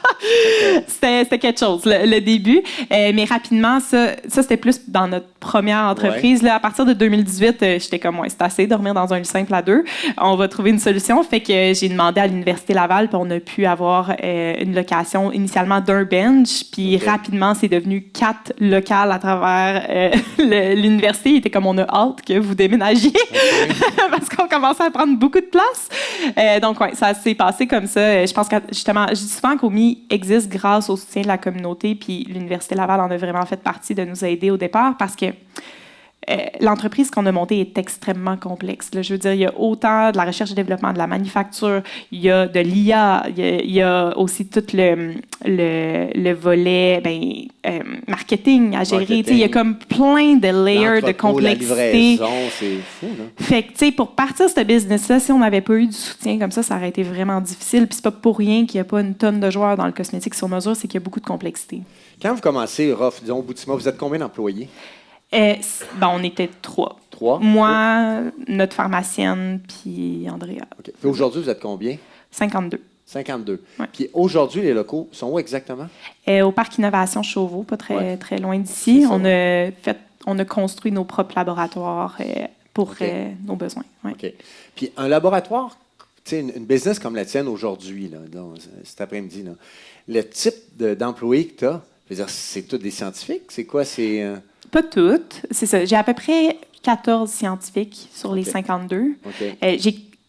c'était quelque chose, le début. Mais rapidement, ça c'était plus dans notre première entreprise. Là, à partir de 2018, j'étais comme, c'est assez, dormir dans un lit simple à 2. On va trouver une solution. Fait que j'ai demandé à l'Université Laval, puis on a pu avoir une location initialement d'un bench. Puis rapidement, c'est devenu 4 locales à travers l'université. Il était comme, on a hâte que vous déménagiez parce qu'on commençait à prendre beaucoup de place. Donc, ça s'est passé comme ça. Je pense que, justement, je dis souvent qu'OMI existe grâce au soutien de la communauté, puis l'Université Laval en a vraiment fait partie de nous aider au départ parce que l'entreprise qu'on a montée est extrêmement complexe. Là, je veux dire, il y a autant de la recherche et développement, de la manufacture, il y a de l'IA, il y a aussi tout le volet marketing à gérer. Il y a comme plein de layers de complexité. La livraison, c'est fou. Là. Fait que, tu sais, pour partir de ce business-là, si on n'avait pas eu du soutien comme ça aurait été vraiment difficile. Puis c'est pas pour rien qu'il n'y a pas une tonne de joueurs dans le cosmétique sur mesure, c'est qu'il y a beaucoup de complexité. Quand vous commencez, Rof, disons, au bout de 6 mois, vous êtes combien d'employés? On était 3. 3? Moi, notre pharmacienne, puis Andrea. OK. Puis aujourd'hui, vous êtes combien? 52. 52. Ouais. Puis aujourd'hui, les locaux sont où exactement? Au Parc Innovation Chauveau, pas très loin d'ici. On a construit nos propres laboratoires pour nos besoins. Ouais. OK. Puis un laboratoire, tu sais, une business comme la tienne aujourd'hui, là, cet après-midi, là, le type d'employés que tu as, je veux dire, c'est tous des scientifiques? C'est quoi? Pas toutes, c'est ça. J'ai à peu près 14 scientifiques sur les 52.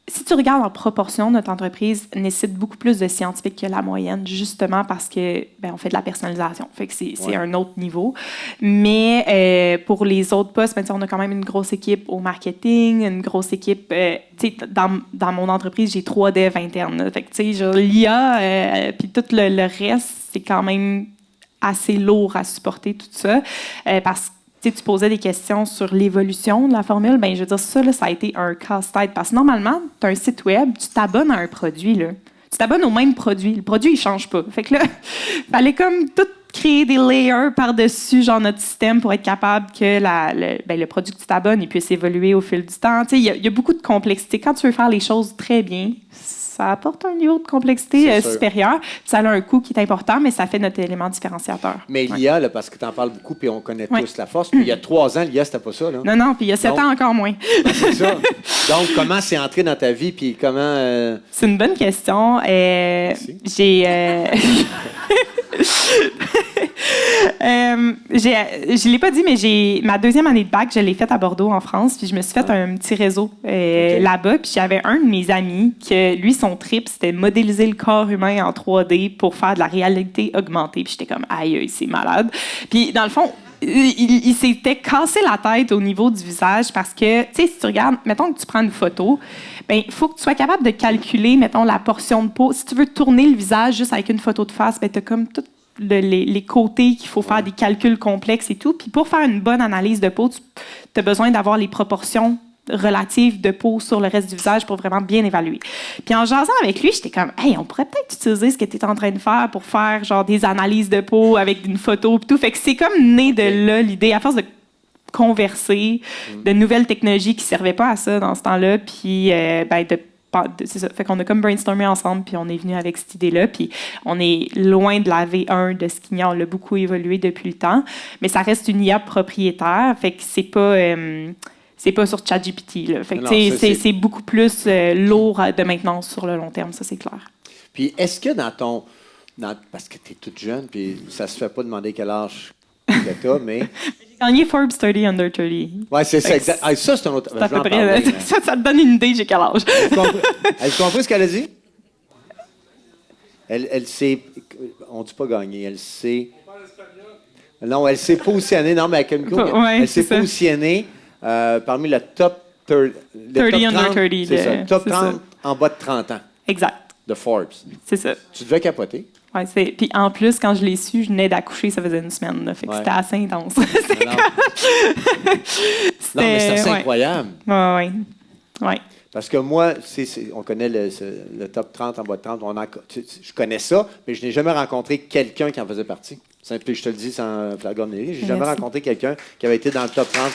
Si tu regardes en proportion, notre entreprise nécessite beaucoup plus de scientifiques que la moyenne, justement parce que on fait de la personnalisation. Fait que c'est un autre niveau. Mais pour les autres postes, on a quand même une grosse équipe au marketing, une grosse équipe. Dans mon entreprise, j'ai 3 devs internes. Là. Fait que l'IA, puis tout le reste, c'est quand même assez lourd à supporter tout ça. Parce que tu posais des questions sur l'évolution de la formule, je veux dire, ça a été un casse-tête. Parce que normalement, tu as un site web, tu t'abonnes à un produit, là. Tu t'abonnes au même produit. Le produit, il ne change pas. Fait que là, il fallait comme tout créer des layers par-dessus, genre notre système, pour être capable que le produit que tu t'abonnes, il puisse évoluer au fil du temps. Il y a beaucoup de complexité. Quand tu veux faire les choses très bien, ça apporte un niveau de complexité supérieur. Ça a un coût qui est important, mais ça fait notre élément différenciateur. Mais l'IA, là, parce que tu en parles beaucoup, puis on connaît tous la force. Puis il y a 3 ans, l'IA, c'était pas ça. Là. Non, puis il y a 7 ans encore moins. C'est ça. Donc, comment c'est entré dans ta vie, puis comment... C'est une bonne question. J'ai... je ne l'ai pas dit, mais ma 2e année de bac, je l'ai faite à Bordeaux, en France. Puis je me suis fait un petit réseau là-bas. Puis j'avais un de mes amis que, lui, son trip, c'était modéliser le corps humain en 3D pour faire de la réalité augmentée. Puis j'étais comme, aïe, c'est malade. Puis dans le fond, il s'était cassé la tête au niveau du visage parce que, tu sais, si tu regardes, mettons que tu prends une photo, il faut que tu sois capable de calculer, mettons, la portion de peau. Si tu veux tourner le visage juste avec une photo de face, tu as comme tout les côtés qu'il faut faire des calculs complexes et tout. Puis pour faire une bonne analyse de peau, tu as besoin d'avoir les proportions relatives de peau sur le reste du visage pour vraiment bien évaluer. Puis en jasant avec lui, j'étais comme, hey, on pourrait peut-être utiliser ce que tu es en train de faire pour faire genre des analyses de peau avec une photo et tout. Fait que c'est comme né de là l'idée, à force de converser, de nouvelles technologies qui ne servaient pas à ça dans ce temps-là, puis c'est ça. Fait qu'on a comme brainstormé ensemble, puis on est venu avec cette idée-là, puis on est loin de la V1 de Skinia. On l'a beaucoup évolué depuis le temps, mais ça reste une IA propriétaire, fait que c'est pas sur ChatGPT, là. Fait que c'est beaucoup plus lourd de maintenance sur le long terme, ça c'est clair. Puis est-ce que parce que tu es toute jeune, puis ça se fait pas demander quel âge que tu as, mais... J'ai gagné Forbes 30 Under 30. Oui, c'est ça, exact. Ah, ça, c'est un autre... C'est à peu près, ça te donne une idée, j'ai quel âge. Avez-vous compris ce qu'elle a dit? Elle s'est... On ne dit pas gagner, elle s'est... Non, elle s'est positionnée. Non, mais avec une elle s'est positionnée parmi le top 30. 30 under 30. C'est ça, top 30 en bas de 30 ans. Exact. De Forbes. C'est ça. Tu devais capoter. Oui, puis en plus, quand je l'ai su, je venais d'accoucher, ça faisait une semaine. Là, fait que c'était assez intense. Non, mais c'est assez incroyable. Oui. Parce que moi, on connaît le top 30 en bas de 30. Je connais ça, mais je n'ai jamais rencontré quelqu'un qui en faisait partie. Puis je te le dis sans flagornerie, je n'ai jamais rencontré quelqu'un qui avait été dans le top 30.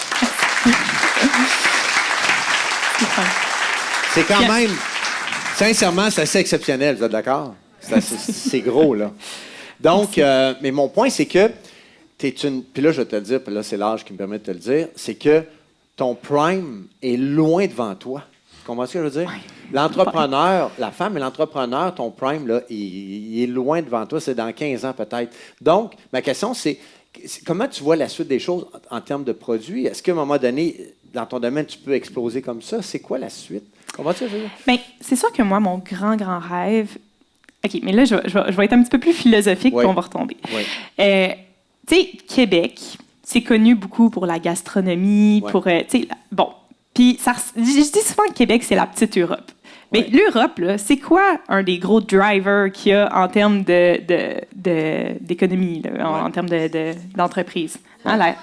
C'est quand même, sincèrement, c'est assez exceptionnel, vous êtes d'accord? C'est gros, là. Donc, mais mon point, c'est que t'es une... Puis là, je vais te le dire, puis là, c'est l'âge qui me permet de te le dire, c'est que ton prime est loin devant toi. Tu comprends ce que je veux dire? Oui. L'entrepreneur, la femme et l'entrepreneur, ton prime, là, il est loin devant toi. C'est dans 15 ans, peut-être. Donc, ma question, c'est comment tu vois la suite des choses en termes de produits? Est-ce qu'à un moment donné, dans ton domaine, tu peux exploser comme ça? C'est quoi la suite? Comprends-tu ce que je veux dire? Bien, c'est sûr que moi, mon grand rêve... OK, mais là, je vais être un petit peu plus philosophique, puis on va retomber. Oui. Tu sais, Québec, c'est connu beaucoup pour la gastronomie, pour... tu sais, bon, puis je dis souvent que Québec, c'est la petite Europe. Mais l'Europe, là, c'est quoi un des gros drivers qu'il y a en termes d'économie, en termes d'entreprise? Hein,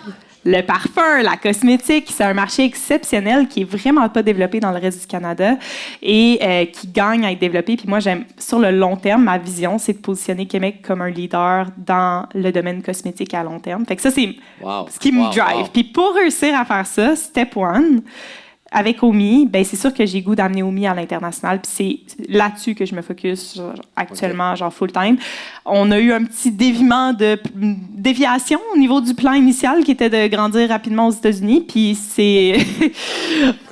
le parfum, la cosmétique, c'est un marché exceptionnel qui est vraiment pas développé dans le reste du Canada et qui gagne à être développé. Puis moi, j'aime, sur le long terme, ma vision, c'est de positionner Québec comme un leader dans le domaine cosmétique à long terme. Fait que ça, c'est ce qui me drive. Puis pour réussir à faire ça, step one, avec OMI, ben c'est sûr que j'ai goût d'amener OMI à l'international, puis c'est là-dessus que je me focus actuellement, genre full-time. On a eu un petit déviation au niveau du plan initial qui était de grandir rapidement aux États-Unis, puis c'est...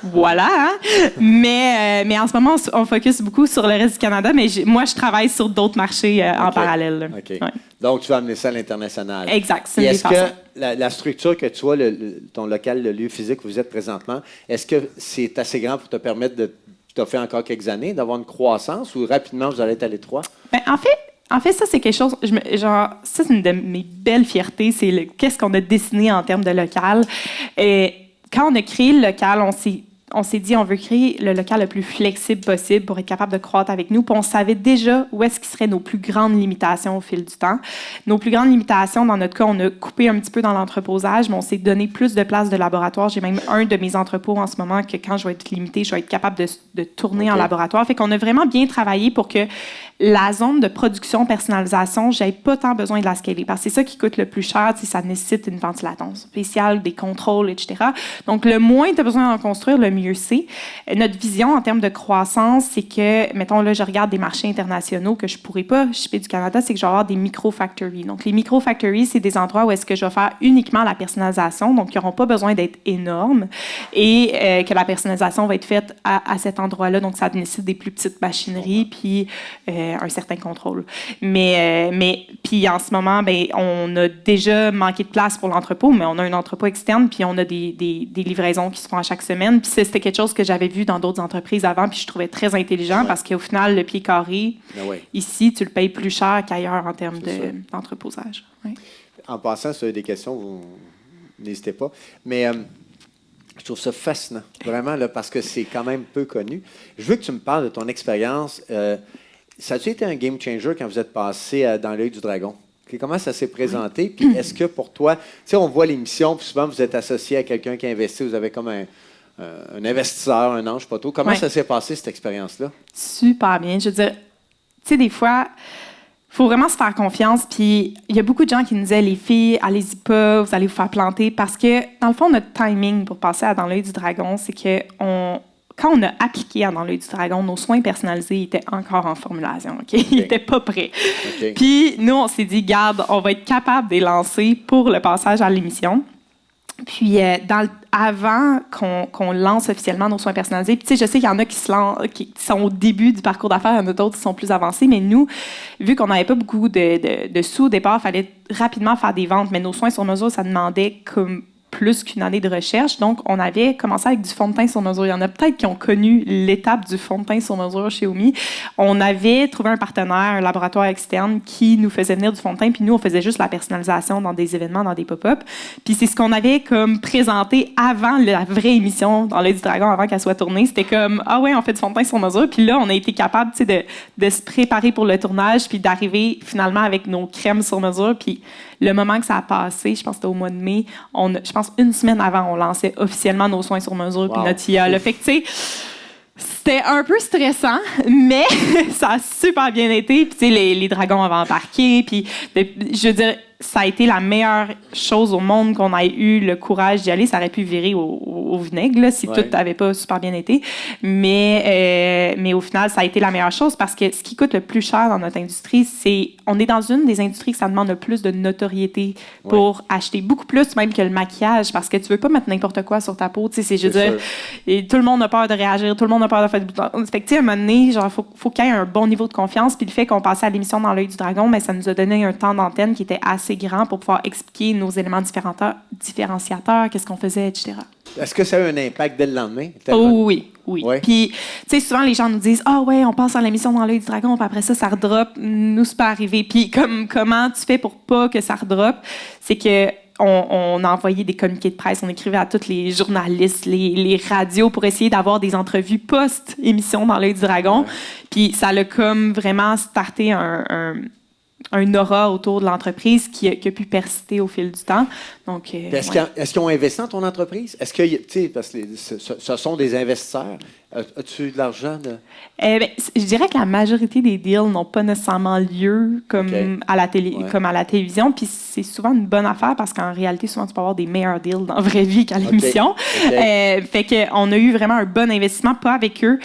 voilà, hein? Mais en ce moment, on focus beaucoup sur le reste du Canada, mais moi, je travaille sur d'autres marchés en parallèle. OK. Ouais. Donc, tu vas amener ça à l'international. Exact. Et est-ce que la structure que tu vois, ton local, le lieu physique où vous êtes présentement, est-ce que c'est assez grand pour te permettre de t'offrir encore quelques années, d'avoir une croissance ou rapidement vous allez être à l'étroit? Ben, en fait, ça, c'est quelque chose... ça, c'est une de mes belles fiertés. C'est qu'est-ce qu'on a dessiné en termes de local. Et quand on a créé le local, on s'est dit, on veut créer le local le plus flexible possible pour être capable de croître avec nous. Puis on savait déjà où est-ce qui seraient nos plus grandes limitations au fil du temps. Nos plus grandes limitations, dans notre cas, on a coupé un petit peu dans l'entreposage, mais on s'est donné plus de place de laboratoire. J'ai même un de mes entrepôts en ce moment que quand je vais être limitée, je vais être capable de tourner en laboratoire. Fait qu'on a vraiment bien travaillé pour que la zone de production, personnalisation, j'avais pas tant besoin de la scaler parce que c'est ça qui coûte le plus cher. Ça nécessite une ventilation spéciale, des contrôles, etc. Donc, le moins tu as besoin d'en construire, le mieux c'est. Notre vision en termes de croissance, c'est que, mettons, là, je regarde des marchés internationaux que je pourrais pas shipper du Canada, c'est que je vais avoir des micro-factories. Donc, les micro-factories, c'est des endroits où est-ce que je vais faire uniquement la personnalisation, donc qui n'auront pas besoin d'être énormes et que la personnalisation va être faite à cet endroit-là. Donc, ça nécessite des plus petites machineries puis un certain contrôle. Mais puis en ce moment, ben, on a déjà manqué de place pour l'entrepôt, mais on a un entrepôt externe puis on a des livraisons qui se font à chaque semaine. Puis c'était quelque chose que j'avais vu dans d'autres entreprises avant puis je trouvais très intelligent parce qu'au final, le pied carré, ici, tu le payes plus cher qu'ailleurs en termes d'entreposage. Ouais. En passant, si vous avez des questions, vous n'hésitez pas. Mais je trouve ça fascinant, vraiment, là, parce que c'est quand même peu connu. Je veux que tu me parles de ton expérience. Ça a-tu été un game changer quand vous êtes passé dans l'œil du dragon? Comment ça s'est présenté? Puis est-ce que pour toi, tu sais, on voit l'émission, puis souvent vous êtes associé à quelqu'un qui investit, vous avez comme un investisseur, un ange, pas tout. Comment ça s'est passé, cette expérience-là? Super bien. Je veux dire, tu sais, des fois, il faut vraiment se faire confiance. Puis il y a beaucoup de gens qui nous disaient, les filles, allez-y pas, vous allez vous faire planter. Parce que, dans le fond, notre timing pour passer à Dans l'œil du dragon, c'est que quand on a appliqué à Dans l'œil du dragon, nos soins personnalisés étaient encore en formulation. Ils n'étaient pas prêts. Puis nous, on s'est dit, garde, on va être capable de les lancer pour le passage à l'émission. Puis, avant qu'on lance officiellement nos soins personnalisés, puis tu sais, je sais qu'il y en a qui sont au début du parcours d'affaires, il y en a d'autres qui sont plus avancés, mais nous, vu qu'on n'avait pas beaucoup de sous au départ, il fallait rapidement faire des ventes, mais nos soins sur mesure, ça demandait comme plus qu'une année de recherche. Donc, on avait commencé avec du fond de teint sur mesure. Il y en a peut-être qui ont connu l'étape du fond de teint sur mesure chez OMI. On avait trouvé un partenaire, un laboratoire externe qui nous faisait venir du fond de teint, puis nous, on faisait juste la personnalisation dans des événements, dans des pop-up. Puis c'est ce qu'on avait comme présenté avant la vraie émission dans l'œil du dragon, avant qu'elle soit tournée. C'était comme, ah ouais, on fait du fond de teint sur mesure. Puis là, on a été capable, tu sais, de se préparer pour le tournage, puis d'arriver finalement avec nos crèmes sur mesure. Puis le moment que ça a passé, je pense que c'était au mois de mai, je pense une semaine avant, on lançait officiellement nos soins sur mesure puis notre IA. Fait que, tu sais, c'était un peu stressant, mais ça a super bien été. Puis, tu sais, les dragons avaient embarqué. Puis, je veux dire, ça a été la meilleure chose au monde qu'on ait eu le courage d'y aller. Ça aurait pu virer au vinaigre là, si tout n'avait pas super bien été. Mais au final, ça a été la meilleure chose parce que ce qui coûte le plus cher dans notre industrie, c'est... On est dans une des industries que ça demande le plus de notoriété pour acheter. Beaucoup plus même que le maquillage parce que tu veux pas mettre n'importe quoi sur ta peau. Tu sais, je veux dire, et tout le monde a peur de réagir, tout le monde a peur de faire du bouton. Fait que, tu sais, à un moment donné, genre, faut qu'il y ait un bon niveau de confiance. Puis le fait qu'on passait à l'émission Dans l'œil du dragon, mais ça nous a donné un temps d'antenne qui était assez grand pour pouvoir expliquer nos éléments différenciateurs, qu'est-ce qu'on faisait, etc. Est-ce que ça a eu un impact dès le lendemain? Oh, oui. Puis, tu sais, souvent, les gens nous disent « Ah ouais, on passe à l'émission Dans l'œil du dragon, puis après ça, ça redroppe. » Nous, c'est pas arrivé. Puis, comment tu fais pour pas que ça redroppe? C'est que on a envoyé des communiqués de presse, on écrivait à tous les journalistes, les radios pour essayer d'avoir des entrevues post-émission Dans l'œil du dragon. Puis, ça l'a comme vraiment starté un aura autour de l'entreprise qui a pu persister au fil du temps. Donc, Est-ce qu'ils ont investi dans ton entreprise? Est-ce que, tu sais, parce que ce sont des investisseurs. As-tu de l'argent? Je dirais que la majorité des deals n'ont pas nécessairement lieu comme à la télévision. Puis c'est souvent une bonne affaire parce qu'en réalité, souvent, tu peux avoir des meilleurs deals dans la vraie vie qu'à l'émission. Fait qu'on a eu vraiment un bon investissement, pas avec eux,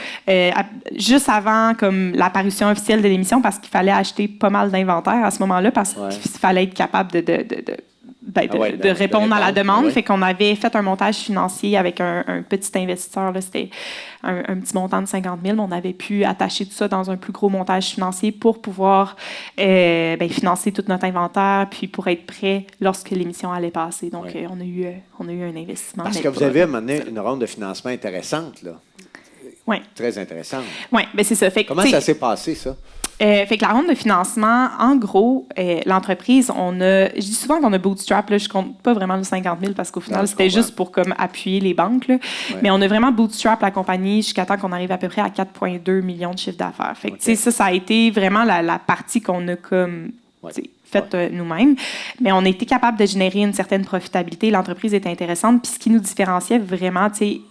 juste avant comme l'apparition officielle de l'émission parce qu'il fallait acheter pas mal d'inventaire à ce moment-là parce qu'il fallait être capable de répondre à la demande. Fait qu'on avait fait un montage financier avec un petit investisseur. Là, c'était un petit montant de 50 000, mais on avait pu attacher tout ça dans un plus gros montage financier pour pouvoir financer tout notre inventaire puis pour être prêt lorsque l'émission allait passer. Donc, on a eu un investissement. Parce que vous avez mené une ronde de financement intéressante, là. Oui. Très intéressante. Oui, bien c'est ça. Fait que, comment ça s'est passé, ça? Fait que la ronde de financement, en gros, l'entreprise, je dis souvent qu'on a bootstrap, là, je compte pas vraiment le 50 000 parce qu'au final, c'était juste pour comme appuyer les banques, là. Mais on a vraiment bootstrap la compagnie jusqu'à temps qu'on arrive à peu près à 4,2 millions de chiffre d'affaires. Fait que, ça a été vraiment la partie qu'on a comme faite nous-mêmes. Mais on a été capable de générer une certaine profitabilité. L'entreprise était intéressante. Puis ce qui nous différenciait vraiment, tu sais,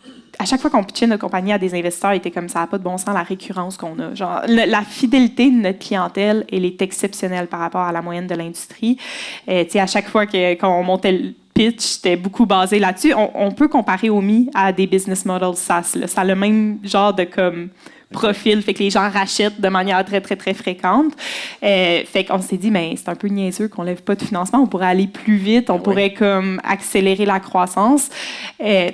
à chaque fois qu'on pitchait notre compagnie à des investisseurs, il était comme ça n'a pas de bon sens la récurrence qu'on a. Genre, la fidélité de notre clientèle, elle est exceptionnelle par rapport à la moyenne de l'industrie. À chaque fois qu'on montait le pitch, c'était beaucoup basé là-dessus. On peut comparer OMI à des business models SaaS. Là. Ça a le même genre de comme profil, fait que les gens rachètent de manière très, très, très fréquente. Fait qu'on s'est dit, mais c'est un peu niaiseux qu'on lève pas de financement, on pourrait aller plus vite, on pourrait comme accélérer la croissance,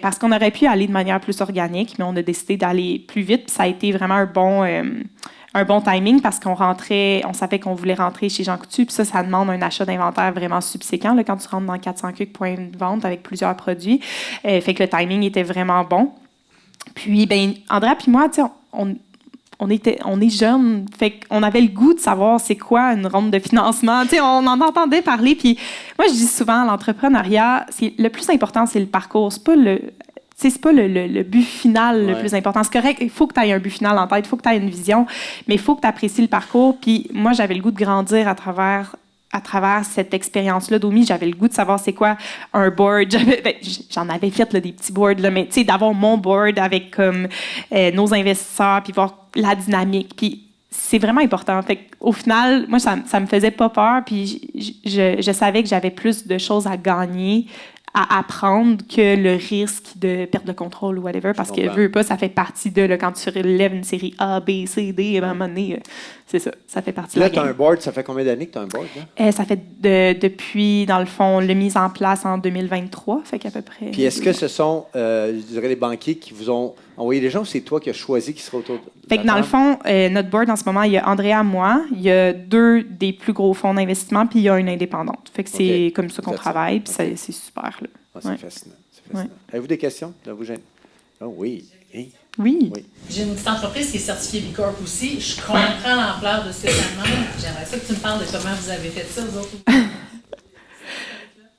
parce qu'on aurait pu aller de manière plus organique, mais on a décidé d'aller plus vite, puis ça a été vraiment un bon timing parce on savait qu'on voulait rentrer chez Jean Coutu, puis ça demande un achat d'inventaire vraiment subséquent, là, quand tu rentres dans 400 quelques points de vente avec plusieurs produits. Fait que le timing était vraiment bon. Puis, Andrea puis moi, tu sais, on est jeunes, fait qu'on avait le goût de savoir c'est quoi une ronde de financement. Tu sais, on en entendait parler, puis moi, je dis souvent, l'entrepreneuriat, le plus important, c'est le parcours. C'est pas le but final le plus important. C'est correct, il faut que tu aies un but final en tête, il faut que tu aies une vision, mais il faut que tu apprécies le parcours. Puis moi, j'avais le goût de grandir à travers cette expérience-là d'OMI, j'avais le goût de savoir c'est quoi un board. J'en avais fait là, des petits boards, là, mais d'avoir mon board avec comme, nos investisseurs, puis voir la dynamique. Puis c'est vraiment important. Fait au final, moi, ça me faisait pas peur, puis je savais que j'avais plus de choses à gagner, à apprendre que le risque de perte de contrôle ou whatever, parce que veux pas, ça fait partie de quand tu relèves une série A, B, C, D, à un moment donné, c'est ça fait partie de la game. Là, tu as un board, ça fait combien d'années que tu as un board? Là? Ça fait depuis, dans le fond, le mise en place en 2023, fait qu'à peu près... Puis est-ce que ce sont, je dirais, les banquiers qui vous ont envoyé les gens ou c'est toi qui as choisi qui sera autour de Fait que dans le fond, notre board, en ce moment, il y a Andrea, moi, il y a 2 des plus gros fonds d'investissement, puis il y a une indépendante. Fait que c'est comme ça qu'on travaille, puis c'est super. Là. C'est fascinant. Avez-vous des questions? Là, vous oh, oui. Hey. Oui. J'ai une petite entreprise qui est certifiée B Corp aussi. Je comprends l'ampleur de ce événement. J'aimerais ça que tu me parles de comment vous avez fait ça, vous autres.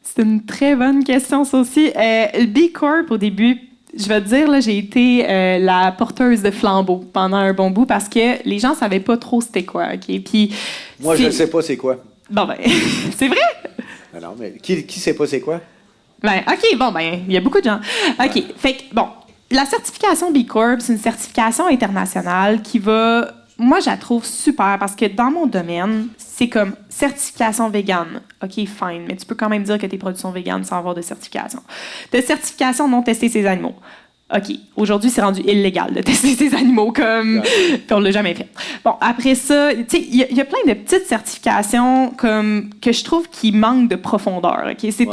C'est une très bonne question, ça aussi. Le B Corp, au début, je vais te dire, là, j'ai été la porteuse de flambeau pendant un bon bout parce que les gens ne savaient pas trop c'était quoi. Okay? Puis, moi, je ne sais pas c'est quoi. Bon, c'est vrai? Non, mais qui ne sait pas c'est quoi? OK, il y a beaucoup de gens. OK, fait que, la certification B Corp, c'est une certification internationale qui va... Moi, je la trouve super parce que dans mon domaine, c'est comme certification végane. OK, fine, mais tu peux quand même dire que tes produits sont véganes sans avoir de certification. De certification non tester ses animaux. OK, aujourd'hui, c'est rendu illégal de tester ces animaux comme... Puis on l'a jamais fait. Bon, après ça, tu sais, il y a plein de petites certifications comme que je trouve qui manquent de profondeur. OK? C'est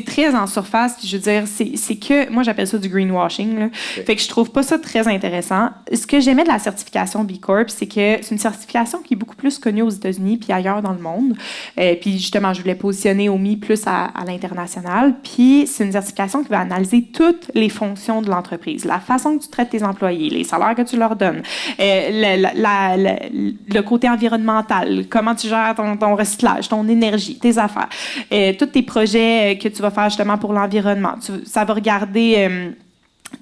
très en surface. Je veux dire, c'est que... Moi, j'appelle ça du greenwashing. Là. Fait que je trouve pas ça très intéressant. Ce que j'aimais de la certification B Corp, c'est que c'est une certification qui est beaucoup plus connue aux États-Unis puis ailleurs dans le monde. Puis justement, je voulais positionner OMI plus à l'international. Puis c'est une certification qui va analyser toutes les fonctions de l'entreprise, la façon que tu traites tes employés, les salaires que tu leur donnes, le côté environnemental, comment tu gères ton recyclage, ton énergie, tes affaires, tous tes projets que tu vas faire justement pour l'environnement. Ça va regarder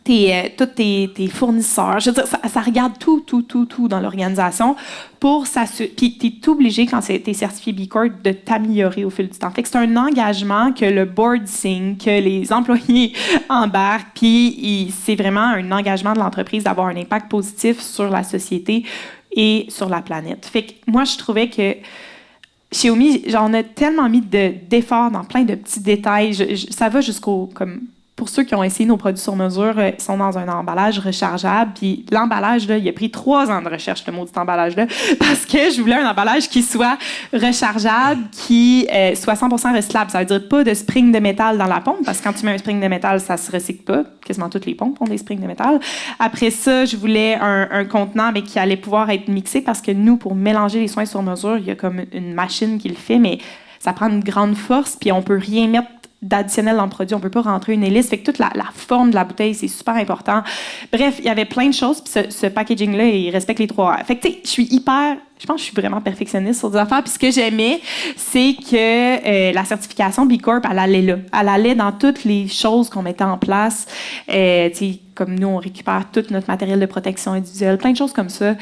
tous tes fournisseurs. Je veux dire, ça regarde tout dans l'organisation pour s'assurer. Puis tu es obligé, quand tu es certifié B Corp, de t'améliorer au fil du temps. Fait que c'est un engagement que le board signe, que les employés embarquent, puis c'est vraiment un engagement de l'entreprise d'avoir un impact positif sur la société et sur la planète. Fait que moi, je trouvais que chez OMI, on a tellement mis d'efforts dans plein de petits détails. Ça va jusqu'au... Pour ceux qui ont essayé nos produits sur mesure, ils sont dans un emballage rechargeable. Puis l'emballage, là, il a pris 3 ans de recherche, le maudit emballage-là, parce que je voulais un emballage qui soit rechargeable, qui soit 100% recyclable. Ça veut dire pas de spring de métal dans la pompe, parce que quand tu mets un spring de métal, ça se recycle pas. Quasiment toutes les pompes ont des springs de métal. Après ça, je voulais un contenant qui allait pouvoir être mixé, parce que nous, pour mélanger les soins sur mesure, il y a comme une machine qui le fait, mais ça prend une grande force, puis on peut rien mettre d'additionnel dans le produit. On ne peut pas rentrer une hélice. Fait que toute la forme de la bouteille, c'est super important. Bref, il y avait plein de choses. Puis ce packaging-là, il respecte les 3 R. Fait que, tu sais, je pense que je suis vraiment perfectionniste sur des affaires. Puis ce que j'aimais, c'est que la certification B Corp, elle allait là. Elle allait dans toutes les choses qu'on mettait en place. Tu sais, comme nous, on récupère tout notre matériel de protection individuelle, plein de choses comme ça.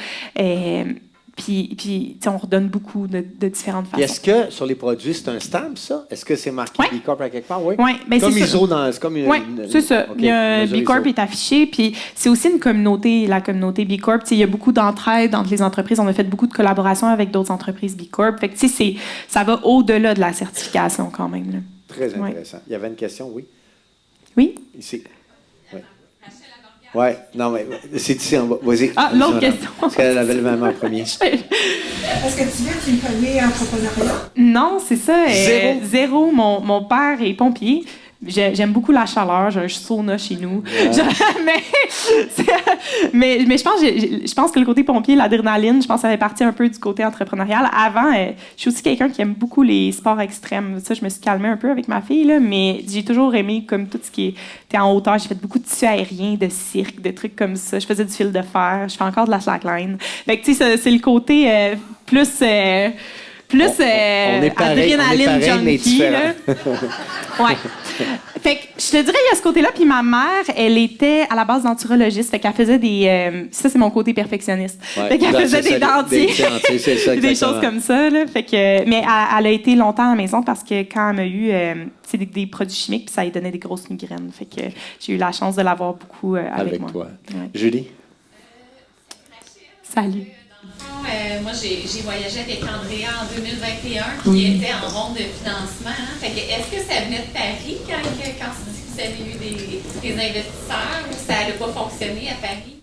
Puis on redonne beaucoup de différentes façons. Puis est-ce que sur les produits, c'est un stamp, ça? Est-ce que c'est marqué B Corp à quelque part? Oui. Ben comme c'est ISO dans. C'est comme une. Oui, c'est ça. Okay. Il y a B Corp est affiché. Puis c'est aussi une communauté, la communauté B Corp. Il y a beaucoup d'entraide entre les entreprises. On a fait beaucoup de collaborations avec d'autres entreprises B Corp. Fait que ça va au-delà de la certification quand même. Là. Très intéressant. Il y avait une question, oui? Oui? Ici. Oui, non, mais c'est ici en bas. Vas-y. Ah, l'autre question. Parce qu'elle avait le même en premier. Est-ce que tu viens d'une famille entrepreneuriale? Non, c'est ça. Zéro. Mon père est pompier. J'aime beaucoup la chaleur. J'ai un sauna chez nous. Mais je pense que le côté pompier, l'adrénaline, je pense que ça fait partie un peu du côté entrepreneurial. Avant, je suis aussi quelqu'un qui aime beaucoup les sports extrêmes. Ça, je me suis calmée un peu avec ma fille, là, mais j'ai toujours aimé comme tout ce qui était en hauteur. J'ai fait beaucoup de tissu aérien, de cirque, de trucs comme ça. Je faisais du fil de fer. Je fais encore de la slackline. Fait que, tu sais, c'est le côté plus adrénaline junkie. Ouais. Fait que je te dirais, il y a ce côté-là. Puis ma mère, elle était à la base denturologiste. Fait qu'elle faisait des... ça, c'est mon côté perfectionniste. Ouais. Fait qu'elle faisait des dentiers. C'est ça, des choses comme ça. Là. Fait que, mais elle a été longtemps à la maison parce que quand elle m'a eu des produits chimiques, puis ça lui donnait des grosses migraines. Fait que j'ai eu la chance de l'avoir beaucoup avec moi. Toi. Ouais. Julie? Salut. Moi, j'ai voyagé avec Andrea en 2021, qui était en ronde de financement. Fait que, est-ce que ça venait de Paris quand tu dis que vous avez eu des investisseurs ou ça n'a pas fonctionné à Paris?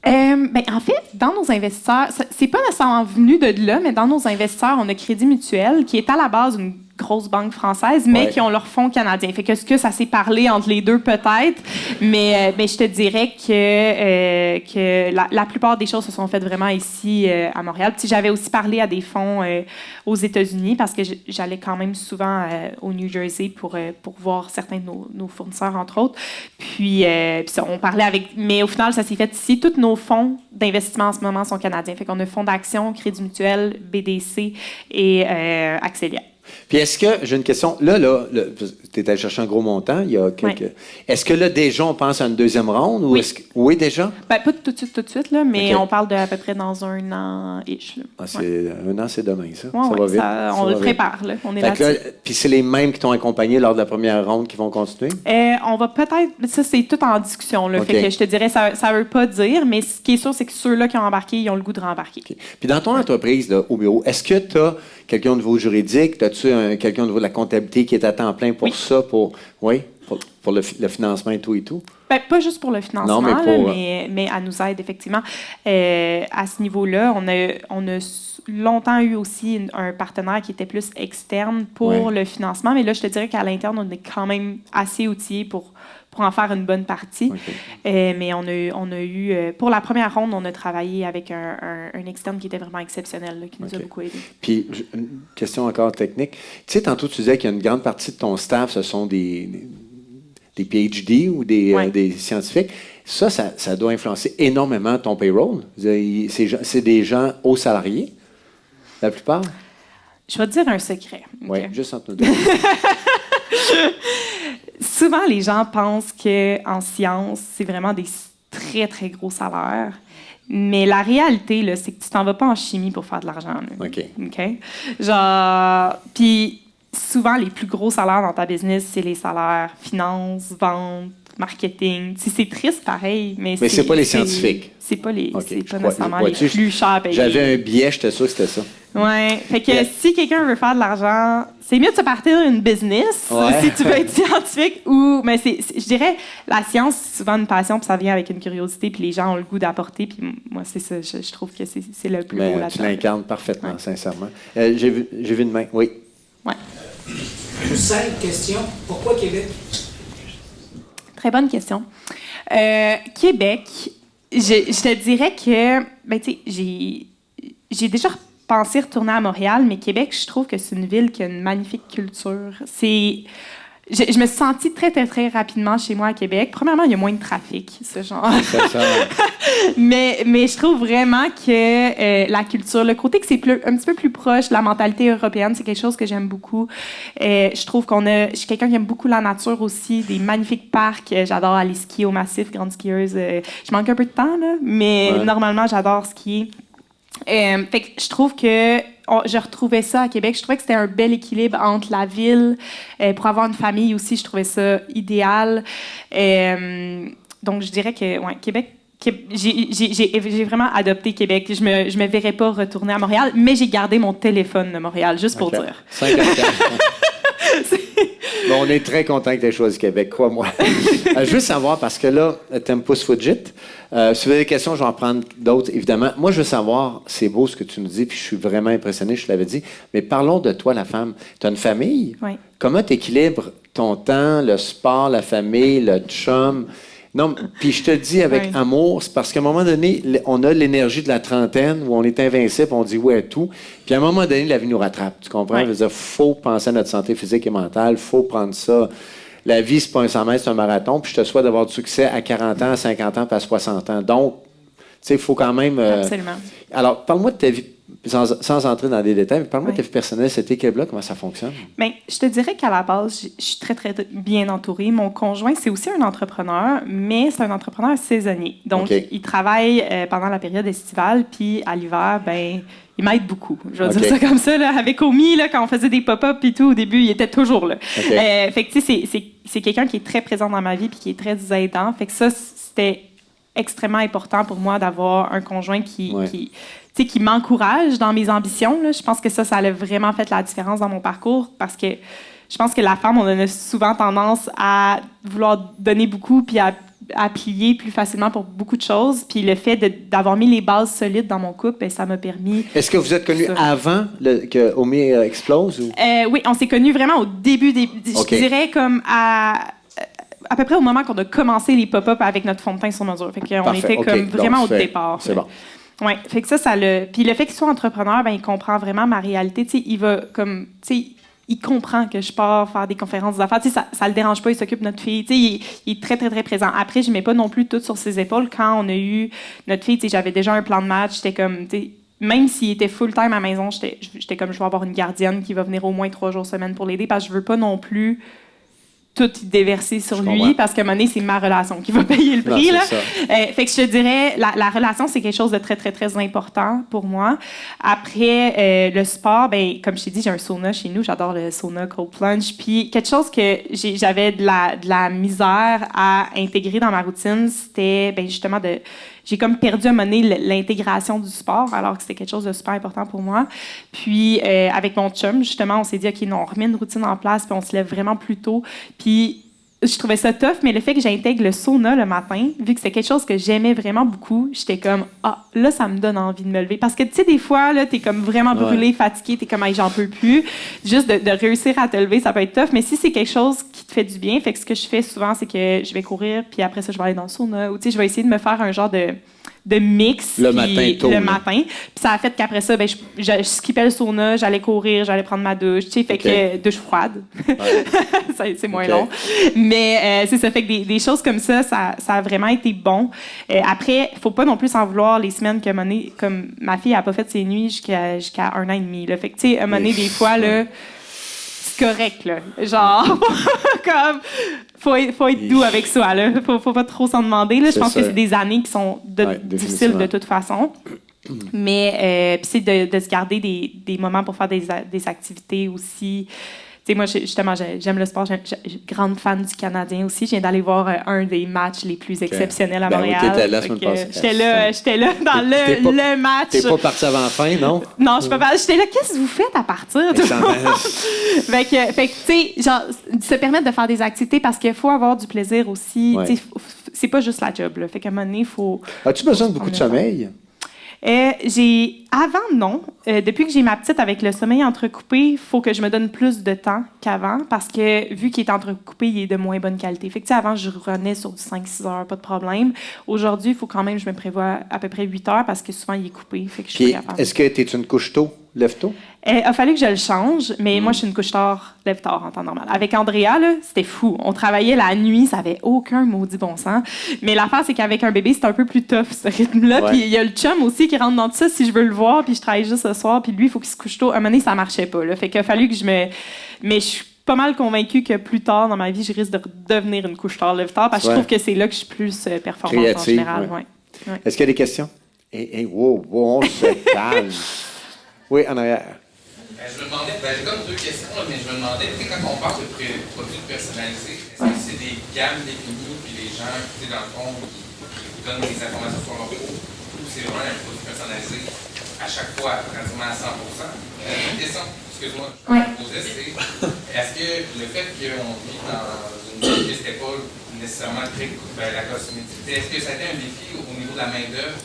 En fait, dans nos investisseurs, c'est pas nécessairement venu de là, mais dans nos investisseurs, on a Crédit Mutuel, qui est à la base une grosse banque française, mais qui ont leur fonds canadien. Fait que est-ce que ça s'est parlé entre les deux, peut-être, mais je te dirais que la plupart des choses se sont faites vraiment ici à Montréal. Puis j'avais aussi parlé à des fonds aux États-Unis parce que j'allais quand même souvent au New Jersey pour voir certains de nos fournisseurs, entre autres. Puis on parlait avec... Mais au final, ça s'est fait ici. Tous nos fonds d'investissement en ce moment sont canadiens. Fait qu'on a Fonds d'action, Crédit Mutuel, BDC et Axelia. Puis est-ce que, j'ai une question, là tu es allé chercher un gros montant, il y a quelques... Oui. Est-ce que là, déjà, on pense à une deuxième ronde? Ou oui, déjà? Pas tout de suite, là, mais on parle d'à peu près dans 1 an-ish. Un an, c'est demain, ça? Ouais, ça va vite? On le prépare, là. On est là-dessus. Puis c'est les mêmes qui t'ont accompagné lors de la première ronde qui vont continuer? On va peut-être... Ça, c'est tout en discussion, là. Fait que je te dirais, ça veut pas dire, mais ce qui est sûr, c'est que ceux-là qui ont embarqué, ils ont le goût de rembarquer. Okay. Puis dans ton entreprise, là, au bureau, est-ce que tu as quelqu'un au niveau juridique? As-tu quelqu'un au niveau de la comptabilité qui est à temps plein pour ça, pour le financement et tout et tout? Bien, pas juste pour le financement, mais elle nous aide effectivement. À ce niveau-là, on a longtemps eu aussi un partenaire qui était plus externe pour le financement, mais là, je te dirais qu'à l'interne, on est quand même assez outillés pour en faire une bonne partie. Okay. Mais on a eu... pour la première ronde, on a travaillé avec un externe qui était vraiment exceptionnel, là, qui nous a beaucoup aidés. Puis, une question encore technique. Tu sais, tantôt, tu disais qu'il y a une grande partie de ton staff, ce sont des PhD ou des scientifiques. Ça doit influencer énormément ton payroll. C'est des gens hauts salariés, la plupart? Je vais te dire un secret. Oui, juste entre nous deux. Souvent, les gens pensent qu'en science, c'est vraiment très, très gros salaires. Mais la réalité, là, c'est que tu t'en vas pas en chimie pour faire de l'argent. Là. OK. Genre, puis souvent, les plus gros salaires dans ta business, c'est les salaires finance, vente, marketing. C'est triste pareil, mais c'est pas les scientifiques. C'est pas pas nécessairement les plus chers payés. J'avais un biais, j'étais sûr que c'était ça. Ouais, fait que si quelqu'un veut faire de l'argent, c'est mieux de se partir une business si tu veux être scientifique ou mais je dirais la science c'est souvent une passion puis ça vient avec une curiosité puis les gens ont le goût d'apporter puis moi c'est ça je trouve que c'est le plus beau là-dedans. Tu l'incarnes parfaitement, sincèrement. J'ai vu une main. Oui. Ouais. Juste simple question. Pourquoi Québec? Très bonne question. Québec, je te dirais que ben tu sais j'ai déjà pensé retourner à Montréal, mais Québec, je trouve que c'est une ville qui a une magnifique culture. Je me suis sentie très, très, très rapidement chez moi à Québec. Premièrement, il y a moins de trafic, ce genre. C'est ça. mais je trouve vraiment que la culture, le côté que c'est un petit peu plus proche de la mentalité européenne, c'est quelque chose que j'aime beaucoup. Je trouve je suis quelqu'un qui aime beaucoup la nature aussi, des magnifiques parcs. J'adore aller skier au Massif, grande skieuse. Je manque un peu de temps, là, mais normalement, j'adore skier. Fait que je trouve que je retrouvais ça à Québec. Je trouvais que c'était un bel équilibre entre la ville. Pour avoir une famille aussi, je trouvais ça idéal. Donc, je dirais que Québec, j'ai vraiment adopté Québec. Je me verrais pas retourner à Montréal, mais j'ai gardé mon téléphone de Montréal, juste pour dire. 5 Bon, on est très content que tu aies choisi Québec, crois-moi. Je veux savoir, parce que là, Tempus Fugit, si vous avez des questions, je vais en prendre d'autres, évidemment. Moi, je veux savoir, c'est beau ce que tu nous dis, puis je suis vraiment impressionné, je te l'avais dit, mais parlons de toi, la femme. Tu as une famille? Oui. Comment tu équilibres ton temps, le sport, la famille, le chum? Non, puis je te le dis avec amour, c'est parce qu'à un moment donné, on a l'énergie de la trentaine où on est invincible, on dit oui à tout. Puis à un moment donné, la vie nous rattrape. Tu comprends? Il faut penser à notre santé physique et mentale, il faut prendre ça. La vie, c'est pas un 100 mètres, c'est un marathon. Puis je te souhaite d'avoir du succès à 40 ans, à 50 ans, puis à 60 ans. Donc, tu sais, il faut quand même... Absolument. Alors, parle-moi de ta vie, sans entrer dans des détails, mais parle-moi de ta vie personnelle, cet équilibre-là, comment ça fonctionne? Bien, je te dirais qu'à la base, je suis très, très bien entourée. Mon conjoint, c'est aussi un entrepreneur, mais c'est un entrepreneur saisonnier. Donc, il travaille pendant la période estivale, puis à l'hiver, ben il m'aide beaucoup. Je vais dire ça comme ça. Là. Avec Omi, là, quand on faisait des pop-up et tout, au début, il était toujours là. Fait que, tu sais, c'est quelqu'un qui est très présent dans ma vie puis qui est très aidant. Fait que ça, c'était extrêmement important pour moi d'avoir un conjoint qui m'encourage dans mes ambitions. Là. Je pense que ça a vraiment fait la différence dans mon parcours parce que je pense que la femme, on a souvent tendance à vouloir donner beaucoup puis à plier plus facilement pour beaucoup de choses. Puis le fait d'avoir mis les bases solides dans mon couple, ben, ça m'a permis... Est-ce que vous êtes connus avant que Omi explose? Ou? Oui, on s'est connus vraiment au début je dirais comme à peu près au moment qu'on a commencé les pop-up avec notre fond de teint sur mesure. Fait qu'on était comme vraiment au départ. C'est bon. Oui, fait que ça le... Puis le fait qu'il soit entrepreneur, ben il comprend vraiment ma réalité. Tu sais, il va comme... Tu sais, il comprend que je pars faire des conférences d'affaires. Tu sais, ça le dérange pas, il s'occupe de notre fille. Tu sais, il est très, très, très présent. Après, je mets pas non plus tout sur ses épaules. Quand on a eu notre fille, tu sais, j'avais déjà un plan de match. J'étais comme, tu sais, même s'il était full-time à la maison, j'étais comme, je vais avoir une gardienne qui va venir au moins 3 jours semaine pour l'aider parce que je veux pas non plus tout déverser sur lui, parce qu'à un moment donné, c'est ma relation qui va payer le prix. Là. Fait que je te dirais, la relation, c'est quelque chose de très, très, très important pour moi. Après, le sport, ben, comme je t'ai dit, j'ai un sauna chez nous. J'adore le sauna cold plunge. Puis quelque chose que j'avais de la misère à intégrer dans ma routine, c'était ben, justement j'ai comme perdu à un moment donné l'intégration du sport, alors que c'était quelque chose de super important pour moi. Puis, avec mon chum, justement, on s'est dit, OK, non, on remet une routine en place, puis on se lève vraiment plus tôt. Puis, je trouvais ça tough, mais le fait que j'intègre le sauna le matin, vu que c'est quelque chose que j'aimais vraiment beaucoup, j'étais comme, là, ça me donne envie de me lever. Parce que, tu sais, des fois, là, t'es comme vraiment brûlé, fatigué, t'es comme, j'en peux plus. Juste de réussir à te lever, ça peut être tough, mais si c'est quelque chose qui te fait du bien, fait que ce que je fais souvent, c'est que je vais courir, puis après ça, je vais aller dans le sauna, ou tu sais, je vais essayer de me faire un genre de mix le matin. Puis ça a fait qu'après ça, ben, je skippais le sauna, j'allais courir, j'allais prendre ma douche, tu sais, fait que douche froide. C'est moins long. Mais c'est ça, fait que des choses comme ça a vraiment été bon. Après, faut pas non plus s'en vouloir les semaines que comme ma fille a pas fait ses nuits jusqu'à 1 an et demi. Là. Fait que, tu sais, à un moment donné, des fois, là, c'est correct, là. Genre, comme, faut être doux avec soi, là. Faut pas trop s'en demander, là. Je pense que c'est des années qui sont difficiles de toute façon. Mais puis c'est de se garder des moments pour faire des activités aussi. Tu sais, moi, justement, j'aime le sport. Je suis grande fan du Canadien aussi. Je viens d'aller voir un des matchs les plus exceptionnels à Montréal. Oui, t'étais là la semaine passée. J'étais là dans le match. T'es pas parti avant la fin, non? Non, je suis pas partie. J'étais là, qu'est-ce que vous faites à partir? Fait que tu sais, genre, se permettre de faire des activités parce qu'il faut avoir du plaisir aussi. Ouais. Tu sais, c'est pas juste la job, là. Fait qu'à un moment donné, il faut... As-tu besoin de beaucoup de sommeil? Avant, non. Depuis que j'ai ma petite avec le sommeil entrecoupé, il faut que je me donne plus de temps qu'avant parce que vu qu'il est entrecoupé, il est de moins bonne qualité. Fait que, avant, je revenais sur 5-6 heures, pas de problème. Aujourd'hui, il faut quand même que je me prévoie à peu près 8 heures parce que souvent, il est coupé. Fait que je suis pas capable. Est-ce que tu es une couche tôt, lève tôt? Il a fallu que je le change, mais moi, je suis une couche tard, lève tard en temps normal. Avec Andrea, là, c'était fou. On travaillait la nuit, ça avait aucun maudit bon sens. Mais l'affaire, c'est qu'avec un bébé, c'est un peu plus tough, ce rythme-là. Puis il y a le chum aussi qui rentre dans tout ça si je veux le voir, puis je travaille juste ce soir, puis lui, il faut qu'il se couche tôt. À un moment donné, ça marchait pas, là. Fait qu'il a fallu que je me... Mais je suis pas mal convaincue que plus tard dans ma vie, je risque de devenir une couche tard, lève tard, parce que je trouve que c'est là que je suis plus performante créative, en général. Ouais. Est-ce qu'il y a des questions? Wow, on se calme. Oui, en arrière. Je me demandais, j'ai comme deux questions, là, mais je me demandais, quand on parle de produits personnalisés, est-ce que c'est des gammes définies, puis les gens, dans le fond, qui vous donnent des informations sur leur bureau, ou c'est vraiment un produit personnalisé à chaque fois, pratiquement à 100%? Une question, excuse-moi, je vais poser, c'est est-ce que le fait qu'on vit dans une ville qui n'était pas nécessairement très la cosmétique, est-ce que ça a été un défi au niveau de la main-d'œuvre?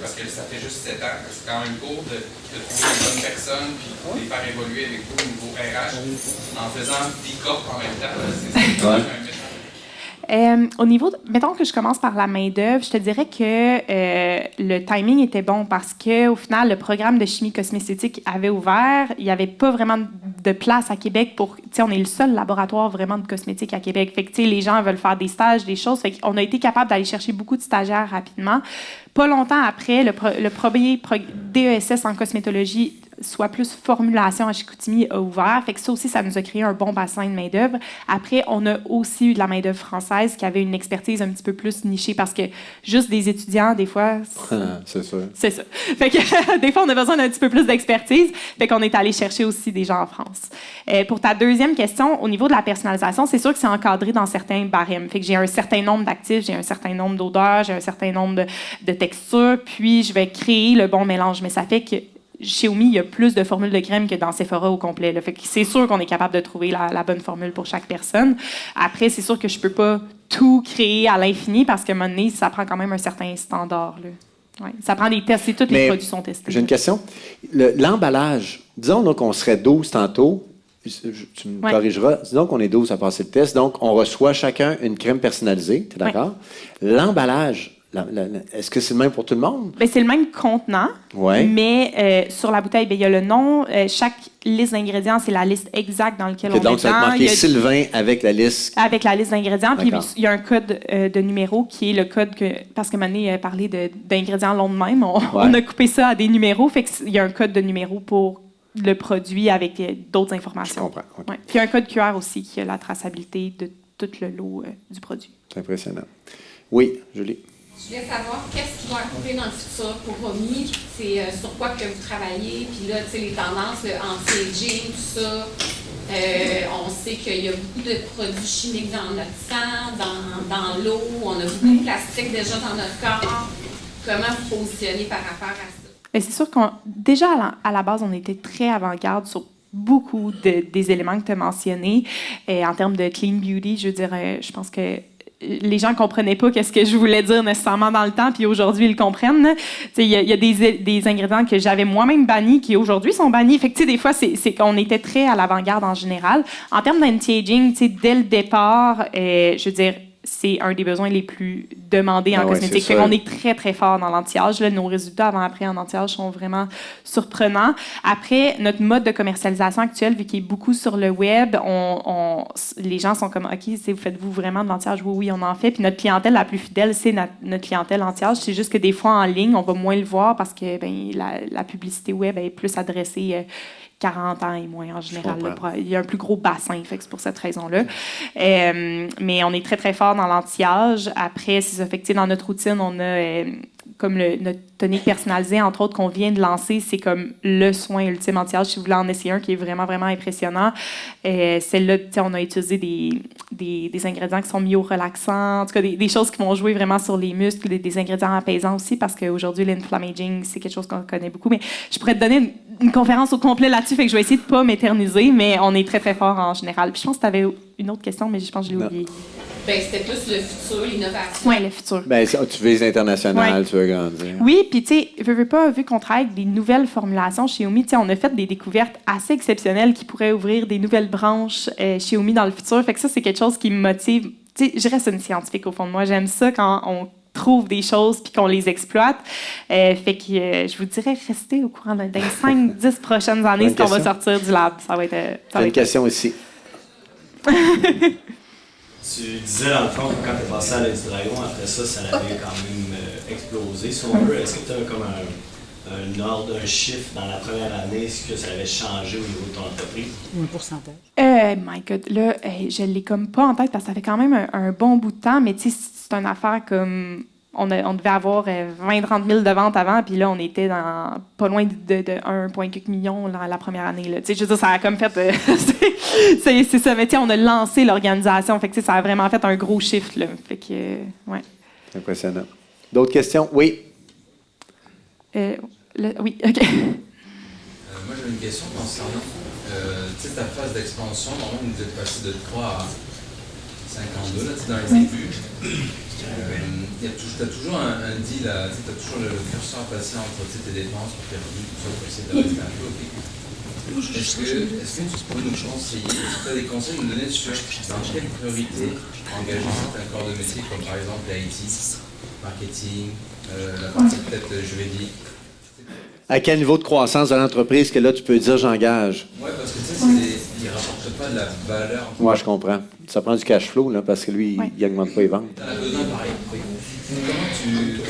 Parce que ça fait juste 7 ans, c'est quand même court de trouver les bonnes personnes puis de les faire évoluer avec vous au niveau RH en faisant des corps en même temps. C'est quand même un méchant. Au niveau, mettons que je commence par la main-d'œuvre, je te dirais que le timing était bon parce qu'au final, le programme de chimie cosmétique avait ouvert. Il n'y avait pas vraiment de place à Québec pour. Tu sais, on est le seul laboratoire vraiment de cosmétique à Québec. Fait que, tu sais, les gens veulent faire des stages, des choses. Fait qu'on a été capable d'aller chercher beaucoup de stagiaires rapidement. Pas longtemps après, le premier DESS en cosmétologie, soit plus formulation à Chicoutimi, a ouvert. Fait que ça aussi, ça nous a créé un bon bassin de main-d'œuvre. Après, on a aussi eu de la main-d'œuvre française qui avait une expertise un petit peu plus nichée parce que juste des étudiants, des fois. C'est sûr. C'est ça. Fait que des fois, on a besoin d'un petit peu plus d'expertise. Fait qu'on est allé chercher aussi des gens en France. Pour ta deuxième question, au niveau de la personnalisation, c'est sûr que c'est encadré dans certains barèmes. Fait que j'ai un certain nombre d'actifs, j'ai un certain nombre d'odeurs, j'ai un certain nombre de textures, puis je vais créer le bon mélange. Mais ça fait que chez Omi, il y a plus de formules de crème que dans Sephora au complet. Là. Fait que c'est sûr qu'on est capable de trouver la bonne formule pour chaque personne. Après, c'est sûr que je peux pas tout créer à l'infini parce qu'à un moment donné, ça prend quand même un certain standard. Là. Ouais. Ça prend des tests et tous les produits sont testés. J'ai une question. L'emballage, disons là, qu'on serait 12 tantôt. Tu me corrigeras. Disons qu'on est 12 à passer le test. Donc, on reçoit chacun une crème personnalisée. Tu es d'accord? L'emballage, est-ce que c'est le même pour tout le monde? Bien, c'est le même contenant, mais sur la bouteille, il y a le nom. Chaque liste d'ingrédients, c'est la liste exacte dans laquelle on est dedans. Donc, ça va être marqué Sylvain avec la liste. Avec la liste d'ingrédients. Puis, il y a un code de numéro qui est le code que... Parce que Mané a parlé d'ingrédients longs de même. On a coupé ça à des numéros. Fait qu'il y a un code de numéro pour le produit avec d'autres informations. Je comprends. Okay. Ouais. Puis, il y a un code QR aussi qui a la traçabilité de tout le lot du produit. C'est impressionnant. Oui, Julie. Je voulais savoir qu'est-ce qui va arriver dans le futur pour Omi, c'est sur quoi que vous travaillez, puis là, tu sais, les tendances, le anti-aging, tout ça. On sait qu'il y a beaucoup de produits chimiques dans notre sang, dans l'eau, on a beaucoup de plastique déjà dans notre corps. Comment vous positionnez par rapport à ça? Bien, c'est sûr qu'on déjà à la base, on était très avant-garde sur beaucoup des éléments que tu as mentionnés. En termes de clean beauty, je veux dire, je pense que les gens ne comprenaient pas qu'est-ce que je voulais dire nécessairement dans le temps, puis aujourd'hui, ils le comprennent. Il y a des ingrédients que j'avais moi-même bannis qui aujourd'hui sont bannis. Fait que, des fois, c'est qu'on était très à l'avant-garde en général. En termes d'anti-aging, dès le départ, je veux dire, c'est un des besoins les plus demandés en cosmétique. Fait qu'on est très, très fort dans l'anti-âge. Nos résultats avant-après en anti-âge sont vraiment surprenants. Après, notre mode de commercialisation actuel, vu qu'il est beaucoup sur le web, les gens sont comme, OK, faites-vous vraiment de l'anti-âge? Oui, on en fait. Puis notre clientèle la plus fidèle, c'est notre clientèle anti-âge. C'est juste que des fois, en ligne, on va moins le voir parce que la publicité web est plus adressée 40 ans et moins en général. Je comprends. Il y a un plus gros bassin, fait que c'est pour cette raison-là. Mais on est très, très fort dans l'anti-âge. Après, c'est ça. Fait que, dans notre routine, on a comme notre tonique personnalisée, entre autres, qu'on vient de lancer. C'est comme le soin ultime anti-âge. Si vous voulez en essayer un qui est vraiment, vraiment impressionnant. Celle-là, on a utilisé des ingrédients qui sont myorelaxants, en tout cas des choses qui vont jouer vraiment sur les muscles, des ingrédients apaisants aussi, parce qu'aujourd'hui, l'inflammaging, c'est quelque chose qu'on connaît beaucoup. Mais je pourrais te donner une conférence au complet là-dessus, fait que je vais essayer de ne pas m'éterniser, mais on est très, très fort en général. Puis je pense que tu avais une autre question, mais je pense que je l'ai oubliée. Ben, c'était plus le futur, l'innovation. Oui, le futur. Ben, tu vises international, Ouais. tu veux grandir. Oui, puis tu sais, vu qu'on travaille avec des nouvelles formulations chez Omi, on a fait des découvertes assez exceptionnelles qui pourraient ouvrir des nouvelles branches chez Omi dans le futur. Fait que ça, c'est quelque chose qui me motive. Tu sais, je reste une scientifique au fond de moi. J'aime ça quand on trouve des choses puis qu'on les exploite. Fait que je vous dirais, restez au courant dans les 5-10 prochaines années, ce qu'on va sortir du lab. Ça va être... T'as une question ici. Tu disais dans le fond que quand tu es passé à l'aide du dragon, après ça, ça avait quand même explosé, si on veut. Est-ce que tu as comme un ordre, un chiffre dans la première année, est-ce que ça avait changé au niveau de ton entreprise? Ou un pourcentage. My God, là, je l'ai comme pas en tête parce que ça fait quand même un bon bout de temps, mais tu sais, c'est une affaire comme... On devait avoir 20-30 000 de ventes avant, puis là, on était dans pas loin de 1,4 million la première année. Là. Je veux dire, ça a comme fait... c'est ça, mais on a lancé l'organisation, fait que ça a vraiment fait un gros shift. Là. Fait que, ouais. C'est impressionnant. D'autres questions? Oui. Oui, OK. Moi, j'avais une question concernant ta phase d'expansion. Normalement, vous êtes passé de 3 à 52 là, dans les débuts. Tu as toujours un deal, tu as toujours le curseur passé entre tes dépenses pour tes revenus, tout ça, pour essayer de rester un peu OK. Est-ce que tu peux nous conseiller, si tu as des conseils à nous donner sur dans quelle priorité engager certains corps de métier, comme par exemple l'IT, marketing, la partie peut-être juridique? À quel niveau de croissance de l'entreprise que là, tu peux dire j'engage? Oui, parce que tu sais, ils ne rapportent pas de la valeur. Moi, je comprends. Ça prend du cash flow, là, parce que lui, il n'augmente pas les ventes. Tu en as besoin pareil.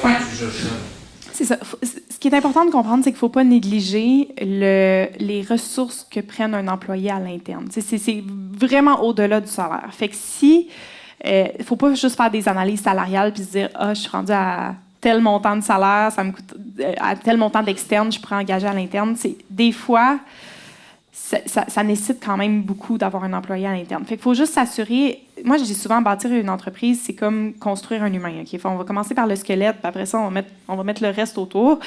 Comment tu juges ça? C'est ça. Ce qui est important de comprendre, c'est qu'il ne faut pas négliger les ressources que prenne un employé à l'interne. C'est vraiment au-delà du salaire. Fait que si... il ne faut pas juste faire des analyses salariales puis se dire « Ah, je suis rendu à tel montant de salaire, ça me coûte à tel montant d'externe, je pourrais engager à l'interne. » Des fois, ça nécessite quand même beaucoup d'avoir un employé à l'interne. Fait qu'il faut juste s'assurer... Moi, je dis souvent, bâtir une entreprise, c'est comme construire un humain. Okay? On va commencer par le squelette, puis après ça, on va mettre le reste autour.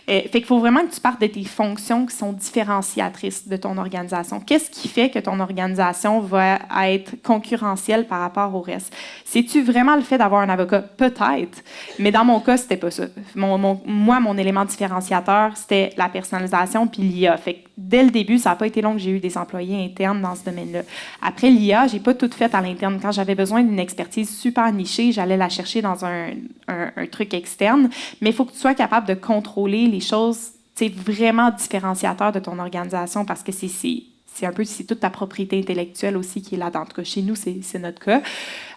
Fait qu'il faut vraiment que tu partes de tes fonctions qui sont différenciatrices de ton organisation. Qu'est-ce qui fait que ton organisation va être concurrentielle par rapport au reste? C'est-tu vraiment le fait d'avoir un avocat? Peut-être, mais dans mon cas, c'était pas ça. Mon élément différenciateur, c'était la personnalisation puis l'IA. Fait que dès le début, ça n'a pas été long que j'ai eu des employés internes dans ce domaine-là. Après l'IA, j'ai pas tout fait à l'interne. Quand j'avais besoin d'une expertise super nichée, j'allais la chercher dans un truc externe. Mais il faut que tu sois capable de contrôler les choses vraiment différenciateurs de ton organisation parce que c'est toute ta propriété intellectuelle aussi qui est là-dedans. En tout cas, chez nous, c'est notre cas.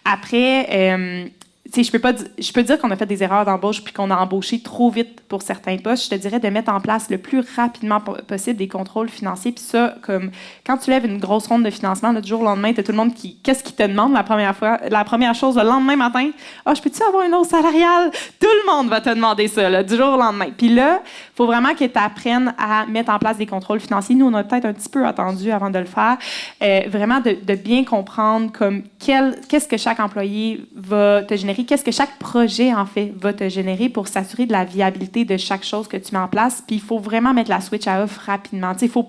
Après... je peux dire qu'on a fait des erreurs d'embauche puis qu'on a embauché trop vite pour certains postes. Je te dirais de mettre en place le plus rapidement possible des contrôles financiers. Puis ça, comme quand tu lèves une grosse ronde de financement, là, du jour au lendemain, tu as tout le monde qu'est-ce qu'il te demande la première chose, le lendemain matin? « Ah, je peux-tu avoir une hausse salariale? » Tout le monde va te demander ça, là, du jour au lendemain. Puis là, il faut vraiment que tu apprennes à mettre en place des contrôles financiers. Nous, on a peut-être un petit peu attendu avant de le faire. Vraiment de bien comprendre comme qu'est-ce que chaque employé va te générer, qu'est-ce que chaque projet, en fait, va te générer pour s'assurer de la viabilité de chaque chose que tu mets en place. Puis il faut vraiment mettre la switch à off rapidement. Il ne faut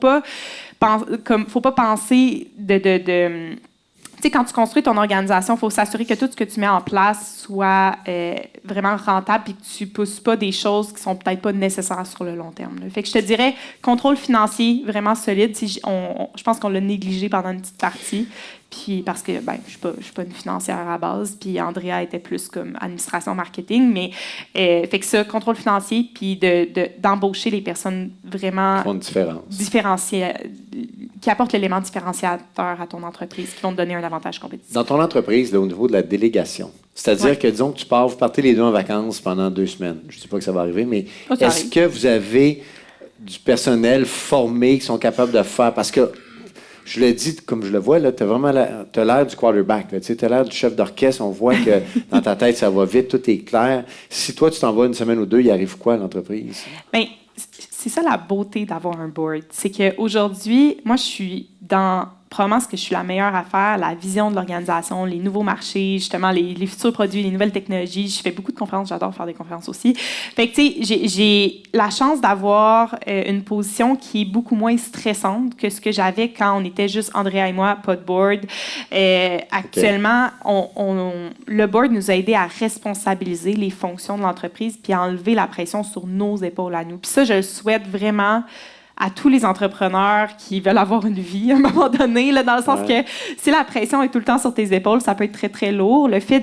pas penser tu sais, quand tu construis ton organisation, il faut s'assurer que tout ce que tu mets en place soit vraiment rentable et que tu ne pousses pas des choses qui ne sont peut-être pas nécessaires sur le long terme. Là. Fait que je te dirais, contrôle financier vraiment solide. Je pense qu'on l'a négligé pendant une petite partie. Puis parce que je suis pas une financière à la base, puis Andrea était plus comme administration marketing, mais fait que ça, contrôle financier, puis d'embaucher les personnes vraiment qui apportent l'élément différenciateur à ton entreprise, qui vont te donner un avantage compétitif. Dans ton entreprise, là, au niveau de la délégation, c'est-à-dire que, disons que vous partez les deux en vacances pendant 2 semaines. Je ne sais pas que ça va arriver, mais est-ce que vous avez du personnel formé qui sont capables de faire. Parce que, je le dis comme je le vois, tu as l'air du quarterback. Tu as l'air du chef d'orchestre. On voit que dans ta tête, ça va vite, tout est clair. Si toi, tu t'en vas une semaine ou deux, il arrive quoi à l'entreprise? Bien, c'est ça la beauté d'avoir un board. C'est qu'aujourd'hui, moi, je suis dans probablement ce que je suis la meilleure à faire, la vision de l'organisation, les nouveaux marchés, justement, les futurs produits, les nouvelles technologies. Je fais beaucoup de conférences, j'adore faire des conférences aussi. Fait que, tu sais, j'ai la chance d'avoir une position qui est beaucoup moins stressante que ce que j'avais quand on était juste Andrea et moi, pas de board. Actuellement, le board nous a aidé à responsabiliser les fonctions de l'entreprise puis à enlever la pression sur nos épaules à nous. Puis ça, je le souhaite vraiment à tous les entrepreneurs qui veulent avoir une vie à un moment donné, là, dans le sens que si la pression est tout le temps sur tes épaules, ça peut être très, très lourd. Le fait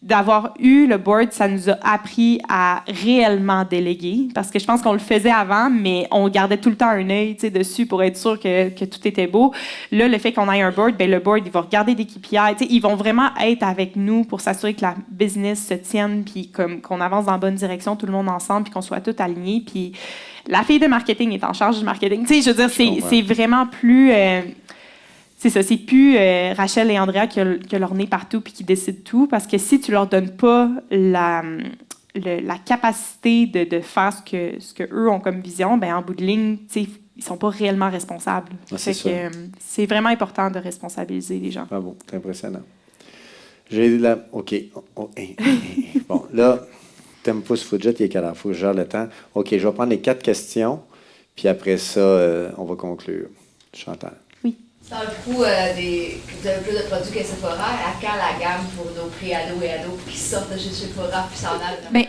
d'avoir eu le board, ça nous a appris à réellement déléguer, parce que je pense qu'on le faisait avant, mais on gardait tout le temps un œil dessus pour être sûr que tout était beau. Là, le fait qu'on ait un board, bien, le board, il va regarder des KPI, ils vont vraiment être avec nous pour s'assurer que la business se tienne, puis qu'on avance dans la bonne direction, tout le monde ensemble, puis qu'on soit tous alignés, puis la fille de marketing est en charge du marketing. Je veux dire, c'est vraiment plus... c'est ça, c'est plus Rachel et Andrea qui ont leur nez partout puis qui décident tout, parce que si tu leur donnes pas la capacité de faire ce que eux ont comme vision, ben en bout de ligne, ils sont pas réellement responsables. C'est vraiment important de responsabiliser les gens. Bravo, c'est impressionnant. OK. Bon, là... T'aimes pas ce Foodjet, il est quelle heure? Faut que je gère le temps. OK, je vais prendre les 4 questions, puis après ça, on va conclure. Chantal. Oui. Dans le coup, vous avez plus de produits que Sephora, à quand la gamme pour nos pré-ados et ados qui sortent de chez Sephora puis s'en allent? Bien,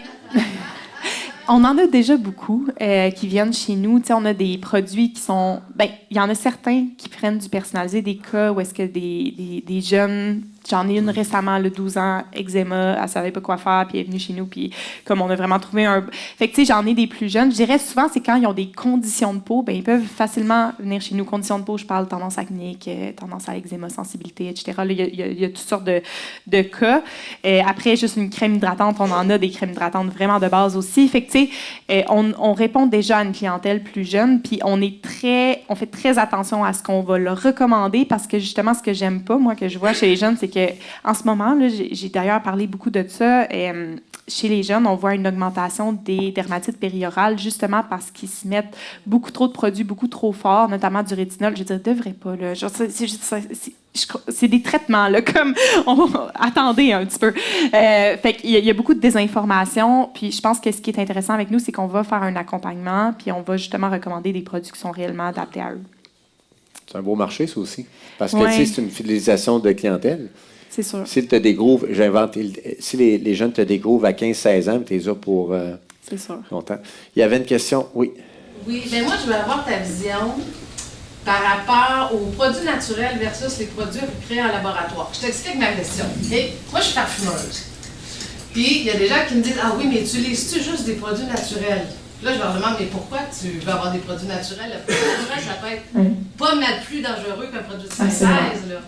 on en a déjà beaucoup qui viennent chez nous. T'sais, on a des produits qui sont... Bien, il y en a certains qui prennent du personnalisé, des cas où est-ce que des jeunes... J'en ai une récemment, 12 ans, eczéma, elle savait pas quoi faire, puis elle est venue chez nous, puis comme on a vraiment trouvé un... Fait que, tu sais, j'en ai des plus jeunes. Je dirais souvent, c'est quand ils ont des conditions de peau, bien, ils peuvent facilement venir chez nous. Conditions de peau, je parle tendance acnéique, tendance à eczéma, sensibilité, etc. Là, il y a toutes sortes de cas. Après, juste une crème hydratante, on en a des crèmes hydratantes vraiment de base aussi. Fait que, tu sais, on répond déjà à une clientèle plus jeune, puis on fait très attention à ce qu'on va leur recommander, parce que, justement, ce que j'aime pas, moi, que je vois chez les jeunes, c'est en ce moment, là, j'ai d'ailleurs parlé beaucoup de ça, chez les jeunes, on voit une augmentation des dermatites périorales, justement parce qu'ils se mettent beaucoup trop de produits, beaucoup trop forts, notamment du rétinol. Je veux dire, devrait pas, là. Genre, c'est des traitements, là, comme... attendez un petit peu. Fait qu'il y a beaucoup de désinformation, puis je pense que ce qui est intéressant avec nous, c'est qu'on va faire un accompagnement, puis on va justement recommander des produits qui sont réellement adaptés à eux. C'est un beau marché, ça aussi. Parce que, tu sais, c'est une fidélisation de clientèle. C'est sûr. Si tu découvres, si les jeunes te découvrent à 15-16 ans, tu es là pour c'est sûr. longtemps. Il y avait une question, oui. Oui, bien moi, je veux avoir ta vision par rapport aux produits naturels versus les produits créés en laboratoire. Je t'explique ma question. Okay? Moi, je suis parfumeuse. Puis, il y a des gens qui me disent « Ah oui, mais utilises-tu juste des produits naturels? » Là, je leur demande, mais pourquoi tu veux avoir des produits naturels? Le produit naturel, ça peut être pas mal plus dangereux qu'un produit de synthèse. Là,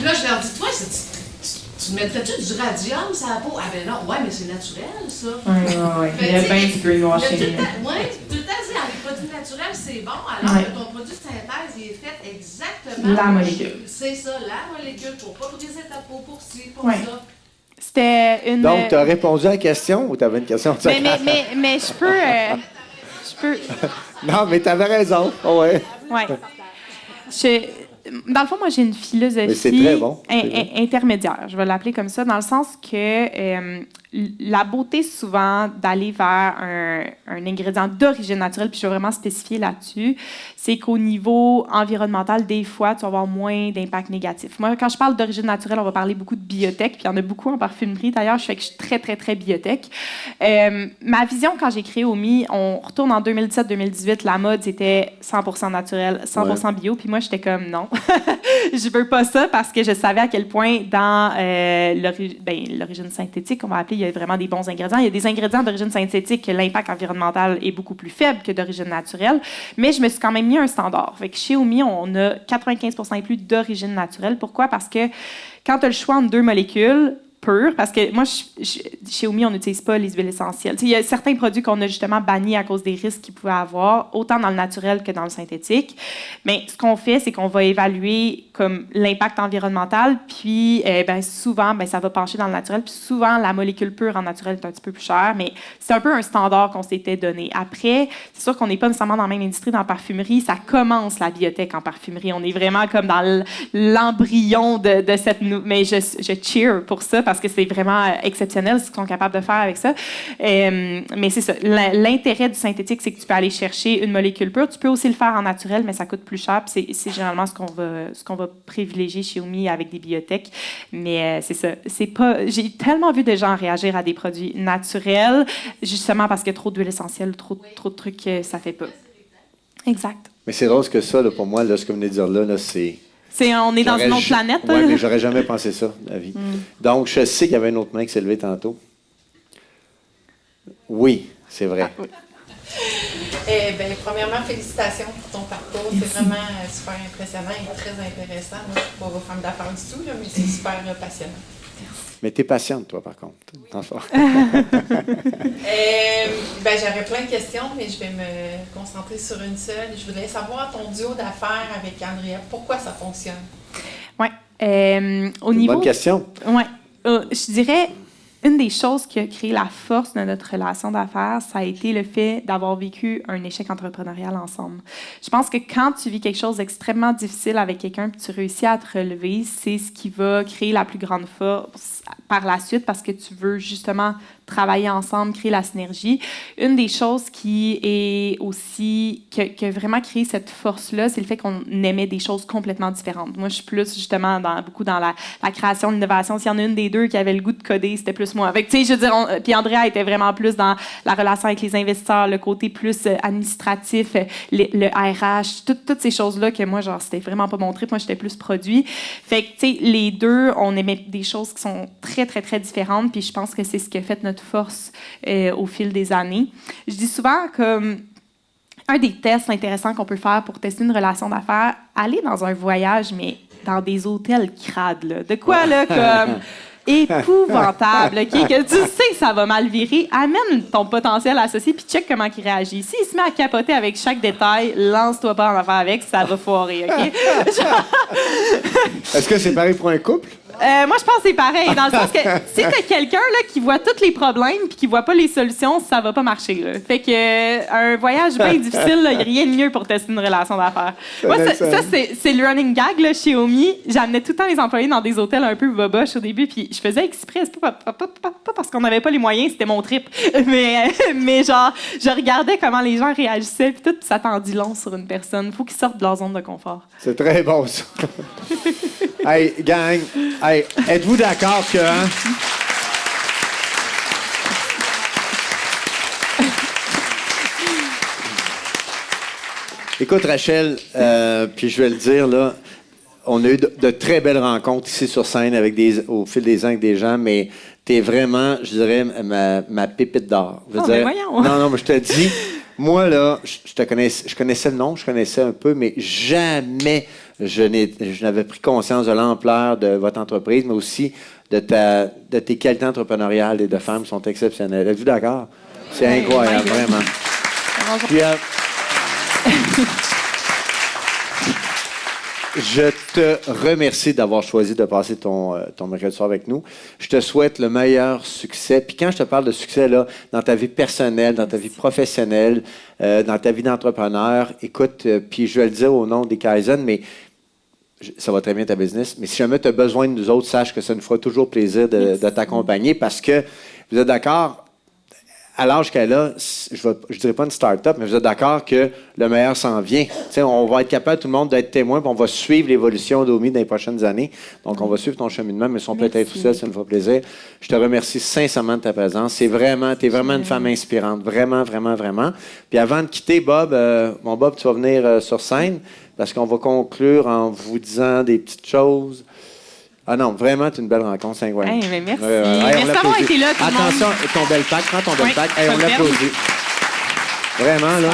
là, je leur dis, toi, tu mettrais-tu du radium sur la peau? Ah ben non, ouais, mais c'est naturel, ça. Oui. Il y a bien du greenwashing. Oui, tout le temps dit, les produits naturels, c'est bon, alors que ton produit de synthèse, il est fait exactement... La molécule. C'est ça, la molécule, pour pas briser ta peau, pour ci, pour ça. C'était une... Donc, tu as répondu à la question ou tu avais une question? Mais je peux... Non, mais tu avais raison. Oh, ouais. Oui. Dans le fond, moi, j'ai une philosophie c'est très bon. Intermédiaire. Je vais l'appeler comme ça, dans le sens que la beauté, souvent, d'aller vers un ingrédient d'origine naturelle, puis je vais vraiment spécifier là-dessus, c'est qu'au niveau environnemental, des fois, tu vas avoir moins d'impact négatif. Moi, quand je parle d'origine naturelle, on va parler beaucoup de biotech, puis il y en a beaucoup en parfumerie. D'ailleurs, je suis très, très, très biotech. Ma vision, quand j'ai créé OMI, on retourne en 2017-2018, la mode, c'était 100% naturel, 100% bio, puis moi, j'étais comme non. Je veux pas ça, parce que je savais à quel point dans l'origine synthétique, on va appeler, il y a vraiment des bons ingrédients. Il y a des ingrédients d'origine synthétique que l'impact environnemental est beaucoup plus faible que d'origine naturelle, mais je me suis quand même mis un standard. Fait que chez OMI, on a 95% et plus d'origine naturelle. Pourquoi? Parce que quand tu as le choix entre deux molécules, pure, parce que moi, chez Omi, on n'utilise pas les huiles essentielles. Il y a certains produits qu'on a justement bannis à cause des risques qu'ils pouvaient avoir, autant dans le naturel que dans le synthétique. Mais ce qu'on fait, c'est qu'on va évaluer comme l'impact environnemental, puis souvent, ça va pencher dans le naturel, puis souvent, la molécule pure en naturel est un petit peu plus chère, mais c'est un peu un standard qu'on s'était donné. Après, c'est sûr qu'on n'est pas nécessairement dans la même industrie, dans la parfumerie, ça commence la biotech en parfumerie. On est vraiment comme dans l'embryon de cette... Mais je cheer pour ça parce que c'est vraiment exceptionnel ce qu'ils sont capables de faire avec ça. Mais c'est ça. L'intérêt du synthétique, c'est que tu peux aller chercher une molécule pure. Tu peux aussi le faire en naturel, mais ça coûte plus cher. C'est généralement ce qu'on va privilégier chez Omi avec des biotech. Mais c'est ça. J'ai tellement vu des gens réagir à des produits naturels, justement parce qu'il y a trop d'huile essentielle, trop de trucs, ça fait pas. Exact. Mais c'est drôle que ça, là, pour moi, là, ce que vous venez de dire là, c'est... on est dans une autre planète. Oui, mais j'aurais jamais pensé ça, la vie. Donc, je sais qu'il y avait une autre main qui s'est levée tantôt. Oui, c'est vrai. Oui. Premièrement, félicitations pour ton parcours. Merci. C'est vraiment super impressionnant et très intéressant. Moi, je ne suis pas femme d'affaires du tout, là, mais c'est super passionnant. Merci. Mais tu es patiente, toi, par contre. J'aurais plein de questions, mais je vais me concentrer sur une seule. Je voudrais savoir ton duo d'affaires avec Andrea. Pourquoi ça fonctionne? Oui. Bonne question. Oui. Je dirais, une des choses qui a créé la force de notre relation d'affaires, ça a été le fait d'avoir vécu un échec entrepreneurial ensemble. Je pense que quand tu vis quelque chose d'extrêmement difficile avec quelqu'un et tu réussis à te relever, c'est ce qui va créer la plus grande force par la suite parce que tu veux justement travailler ensemble, créer la synergie. Une des choses qui est aussi, qui a vraiment créé cette force-là, c'est le fait qu'on aimait des choses complètement différentes. Moi, je suis plus justement beaucoup dans la création, l'innovation. S'il y en a une des deux qui avait le goût de coder, c'était plus moi. Fait que, tu sais, je veux dire, puis Andrea était vraiment plus dans la relation avec les investisseurs, le côté plus administratif, le RH, toutes ces choses-là que moi, genre, c'était vraiment pas mon trip. Moi, j'étais plus produit. Fait que, tu sais, les deux, on aimait des choses qui sont très, très, très différentes. Puis je pense que c'est ce qui a fait notre force au fil des années. Je dis souvent comme un des tests intéressants qu'on peut faire pour tester une relation d'affaires, aller dans un voyage, mais dans des hôtels crades, là. De quoi, là, comme épouvantable, OK? Que tu sais que ça va mal virer. Amène ton potentiel associé puis check comment il réagit. S'il se met à capoter avec chaque détail, lance-toi pas en affaire avec, ça va foirer, OK? Est-ce que c'est pareil pour un couple? Moi, je pense que c'est pareil, dans le sens que si t'as quelqu'un là, qui voit tous les problèmes puis qui voit pas les solutions, ça va pas marcher. Là. Fait que un voyage bien difficile, il n'y a rien de mieux pour tester une relation d'affaires. Moi, ça c'est le running gag là, chez Omi. J'amenais tout le temps les employés dans des hôtels un peu boboches au début, puis je faisais exprès. C'est pas parce qu'on n'avait pas les moyens, c'était mon trip. Mais genre, je regardais comment les gens réagissaient, puis tout, ça t'en dit long sur une personne. Faut qu'ils sortent de leur zone de confort. C'est très bon, ça. Hey, gang, hey, êtes-vous d'accord que... Hein? Écoute, Rachel, puis je vais le dire, là, on a eu de très belles rencontres ici sur scène au fil des ans avec des gens, mais t'es vraiment, je dirais, ma pépite d'or. Mais voyons! Non, mais je te dis, moi, là, je connaissais le nom, je connaissais un peu, mais jamais je n'avais pris conscience de l'ampleur de votre entreprise, mais aussi de tes qualités entrepreneuriales et de femmes qui sont exceptionnelles. Êtes-vous d'accord? C'est incroyable, vraiment. Puis, je te remercie d'avoir choisi de passer ton mercredi soir avec nous. Je te souhaite le meilleur succès. Puis quand je te parle de succès, là, dans ta vie personnelle, dans ta vie professionnelle, dans ta vie d'entrepreneur, écoute, puis je vais le dire au nom des Kaizen, mais ça va très bien ta business, mais si jamais tu as besoin de nous autres, sache que ça nous fera toujours plaisir de t'accompagner parce que, vous êtes d'accord, à l'âge qu'elle a, je ne dirais pas une start-up, mais vous êtes d'accord que le meilleur s'en vient. T'sais, on va être capable, tout le monde, d'être témoin, puis on va suivre l'évolution d'Omi dans les prochaines années. Donc, on va suivre ton cheminement, mais si on peut être tout seul, ça nous fera plaisir. Je te remercie sincèrement de ta présence. Tu es vraiment une femme inspirante. Vraiment, vraiment, vraiment. Puis avant de quitter, Bob, Bob, tu vas venir sur scène parce qu'on va conclure en vous disant des petites choses. Ah non, vraiment, c'est une belle rencontre, c'est incroyable. Hey, mais merci. Merci d'avoir été là, tout le monde. Attention, ton bel pack, prends ton bel pack. Hey, on l'applaudit. Vraiment, là.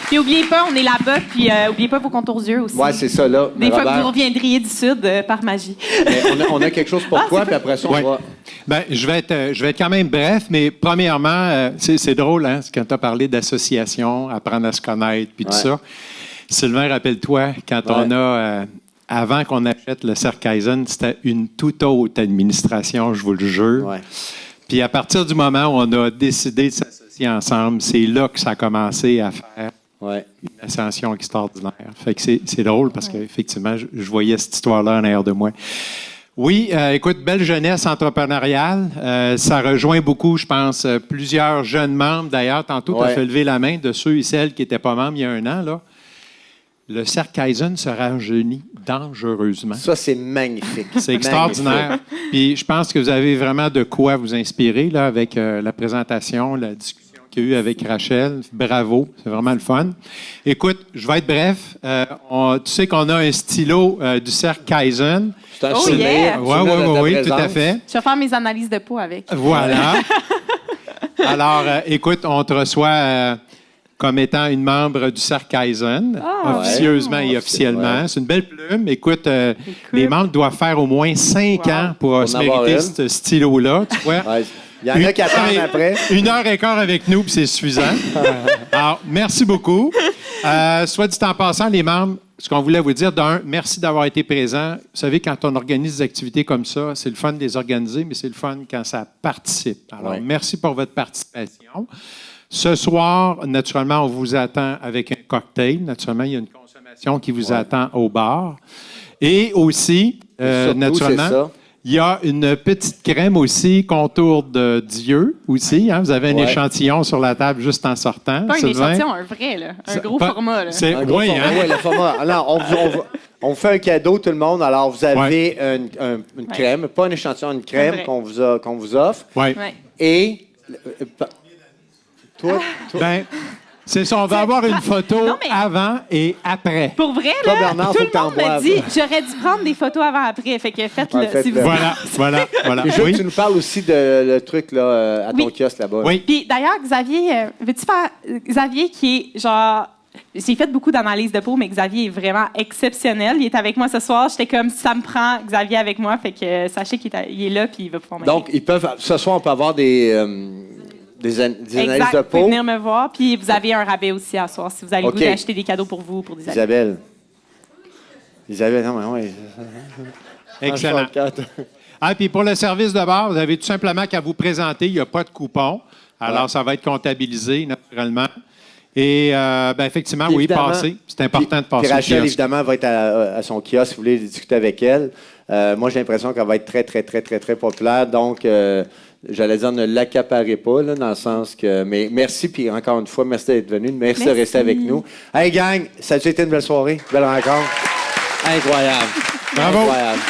Puis n'oubliez pas, on est là-bas, puis n'oubliez pas vos contours yeux aussi. Oui, c'est ça, là. Des fois Robert, que vous reviendriez du Sud par magie. on a quelque chose pour toi, puis après ça, on va... Bien, je vais être quand même bref, mais premièrement, c'est drôle, hein, quand tu as parlé d'association, apprendre à se connaître, puis tout ça. Sylvain, rappelle-toi, quand on a... avant qu'on achète le Cercle Kaizen, c'était une toute autre administration, je vous le jure. Ouais. Puis à partir du moment où on a décidé de s'associer ensemble, c'est là que ça a commencé à faire une ascension extraordinaire. Fait que c'est drôle parce qu'effectivement, je voyais cette histoire-là en arrière de moi. Oui, écoute, belle jeunesse entrepreneuriale. Ça rejoint beaucoup, je pense, plusieurs jeunes membres. D'ailleurs, tantôt, tu as fait lever la main de ceux et celles qui n'étaient pas membres il y a un an, là. Le Cercle Kaizen se rajeunit dangereusement. Ça, c'est magnifique. C'est extraordinaire. Puis je pense que vous avez vraiment de quoi vous inspirer là, avec la présentation, la discussion qu'il y a eu avec Rachel. Bravo, c'est vraiment le fun. Écoute, je vais être bref. Tu sais qu'on a un stylo du Cercle Kaizen. C'est un souvenir. Yeah. Oui, tout à fait. Je vais faire mes analyses de peau avec. Voilà. Alors, écoute, on te reçoit... comme étant une membre du Cercle Kaizen, officieusement et officiellement. Ouais. C'est une belle plume. Écoute, les membres doivent faire au moins 5 ans pour se mériter ce stylo-là, tu vois. Ouais. Il y en a qui attendent après. 1h15 avec nous, puis c'est suffisant. Alors, merci beaucoup. Soit dit en passant, les membres, ce qu'on voulait vous dire, merci d'avoir été présents. Vous savez, quand on organise des activités comme ça, c'est le fun de les organiser, mais c'est le fun quand ça participe. Alors, merci pour votre participation. Ce soir, naturellement, on vous attend avec un cocktail. Naturellement, il y a une consommation qui vous attend au bar. Et aussi, naturellement, il y a une petite crème aussi, contour de Dieu aussi. Hein? Vous avez un échantillon sur la table juste en sortant. Pas un échantillon, un vrai, là. Un gros format. Là. Un gros format, oui, le format. Alors, on vous fait un cadeau, tout le monde. Alors, vous avez une crème, pas un échantillon, une crème qu'on vous offre. Oui. Et... Toi? Ben, c'est ça, on va avoir une photo avant et après. Pour vrai, là, toi, Bernard, tout le monde m'a dit, j'aurais dû prendre des photos avant-après. Fait que faites-le, s'il vous plaît. Voilà. Et je veux que tu nous parles aussi de le truc là, à ton kiosque là-bas. Oui. Puis d'ailleurs, Xavier, veux-tu faire... Xavier qui est genre... J'ai fait beaucoup d'analyses de peau, mais Xavier est vraiment exceptionnel. Il est avec moi ce soir. J'étais comme, ça me prend Xavier avec moi. Fait que sachez qu'il est là puis il va pouvoir m'aider. Donc, ce soir, on peut avoir des analyses de peau. Vous pouvez venir me voir. Puis vous avez un rabais aussi à soir si vous avez le goût d'acheter des cadeaux pour vous ou pour des amis. Isabelle, non, mais oui. Excellent. Puis pour le service de bar, vous avez tout simplement qu'à vous présenter. Il n'y a pas de coupon. Alors, ça va être comptabilisé, naturellement. Et effectivement, passez. C'est important de passer. Puis Rachel, évidemment, va être à son kiosque si vous voulez discuter avec elle. Moi, j'ai l'impression qu'elle va être très, très, très, très, très populaire. Donc, j'allais dire, ne l'accaparez pas, là, dans le sens que... Mais merci, puis encore une fois, merci d'être venu. Merci de rester avec nous. Hey, gang, ça a été une belle soirée, belle rencontre. Incroyable. Bravo. Incroyable.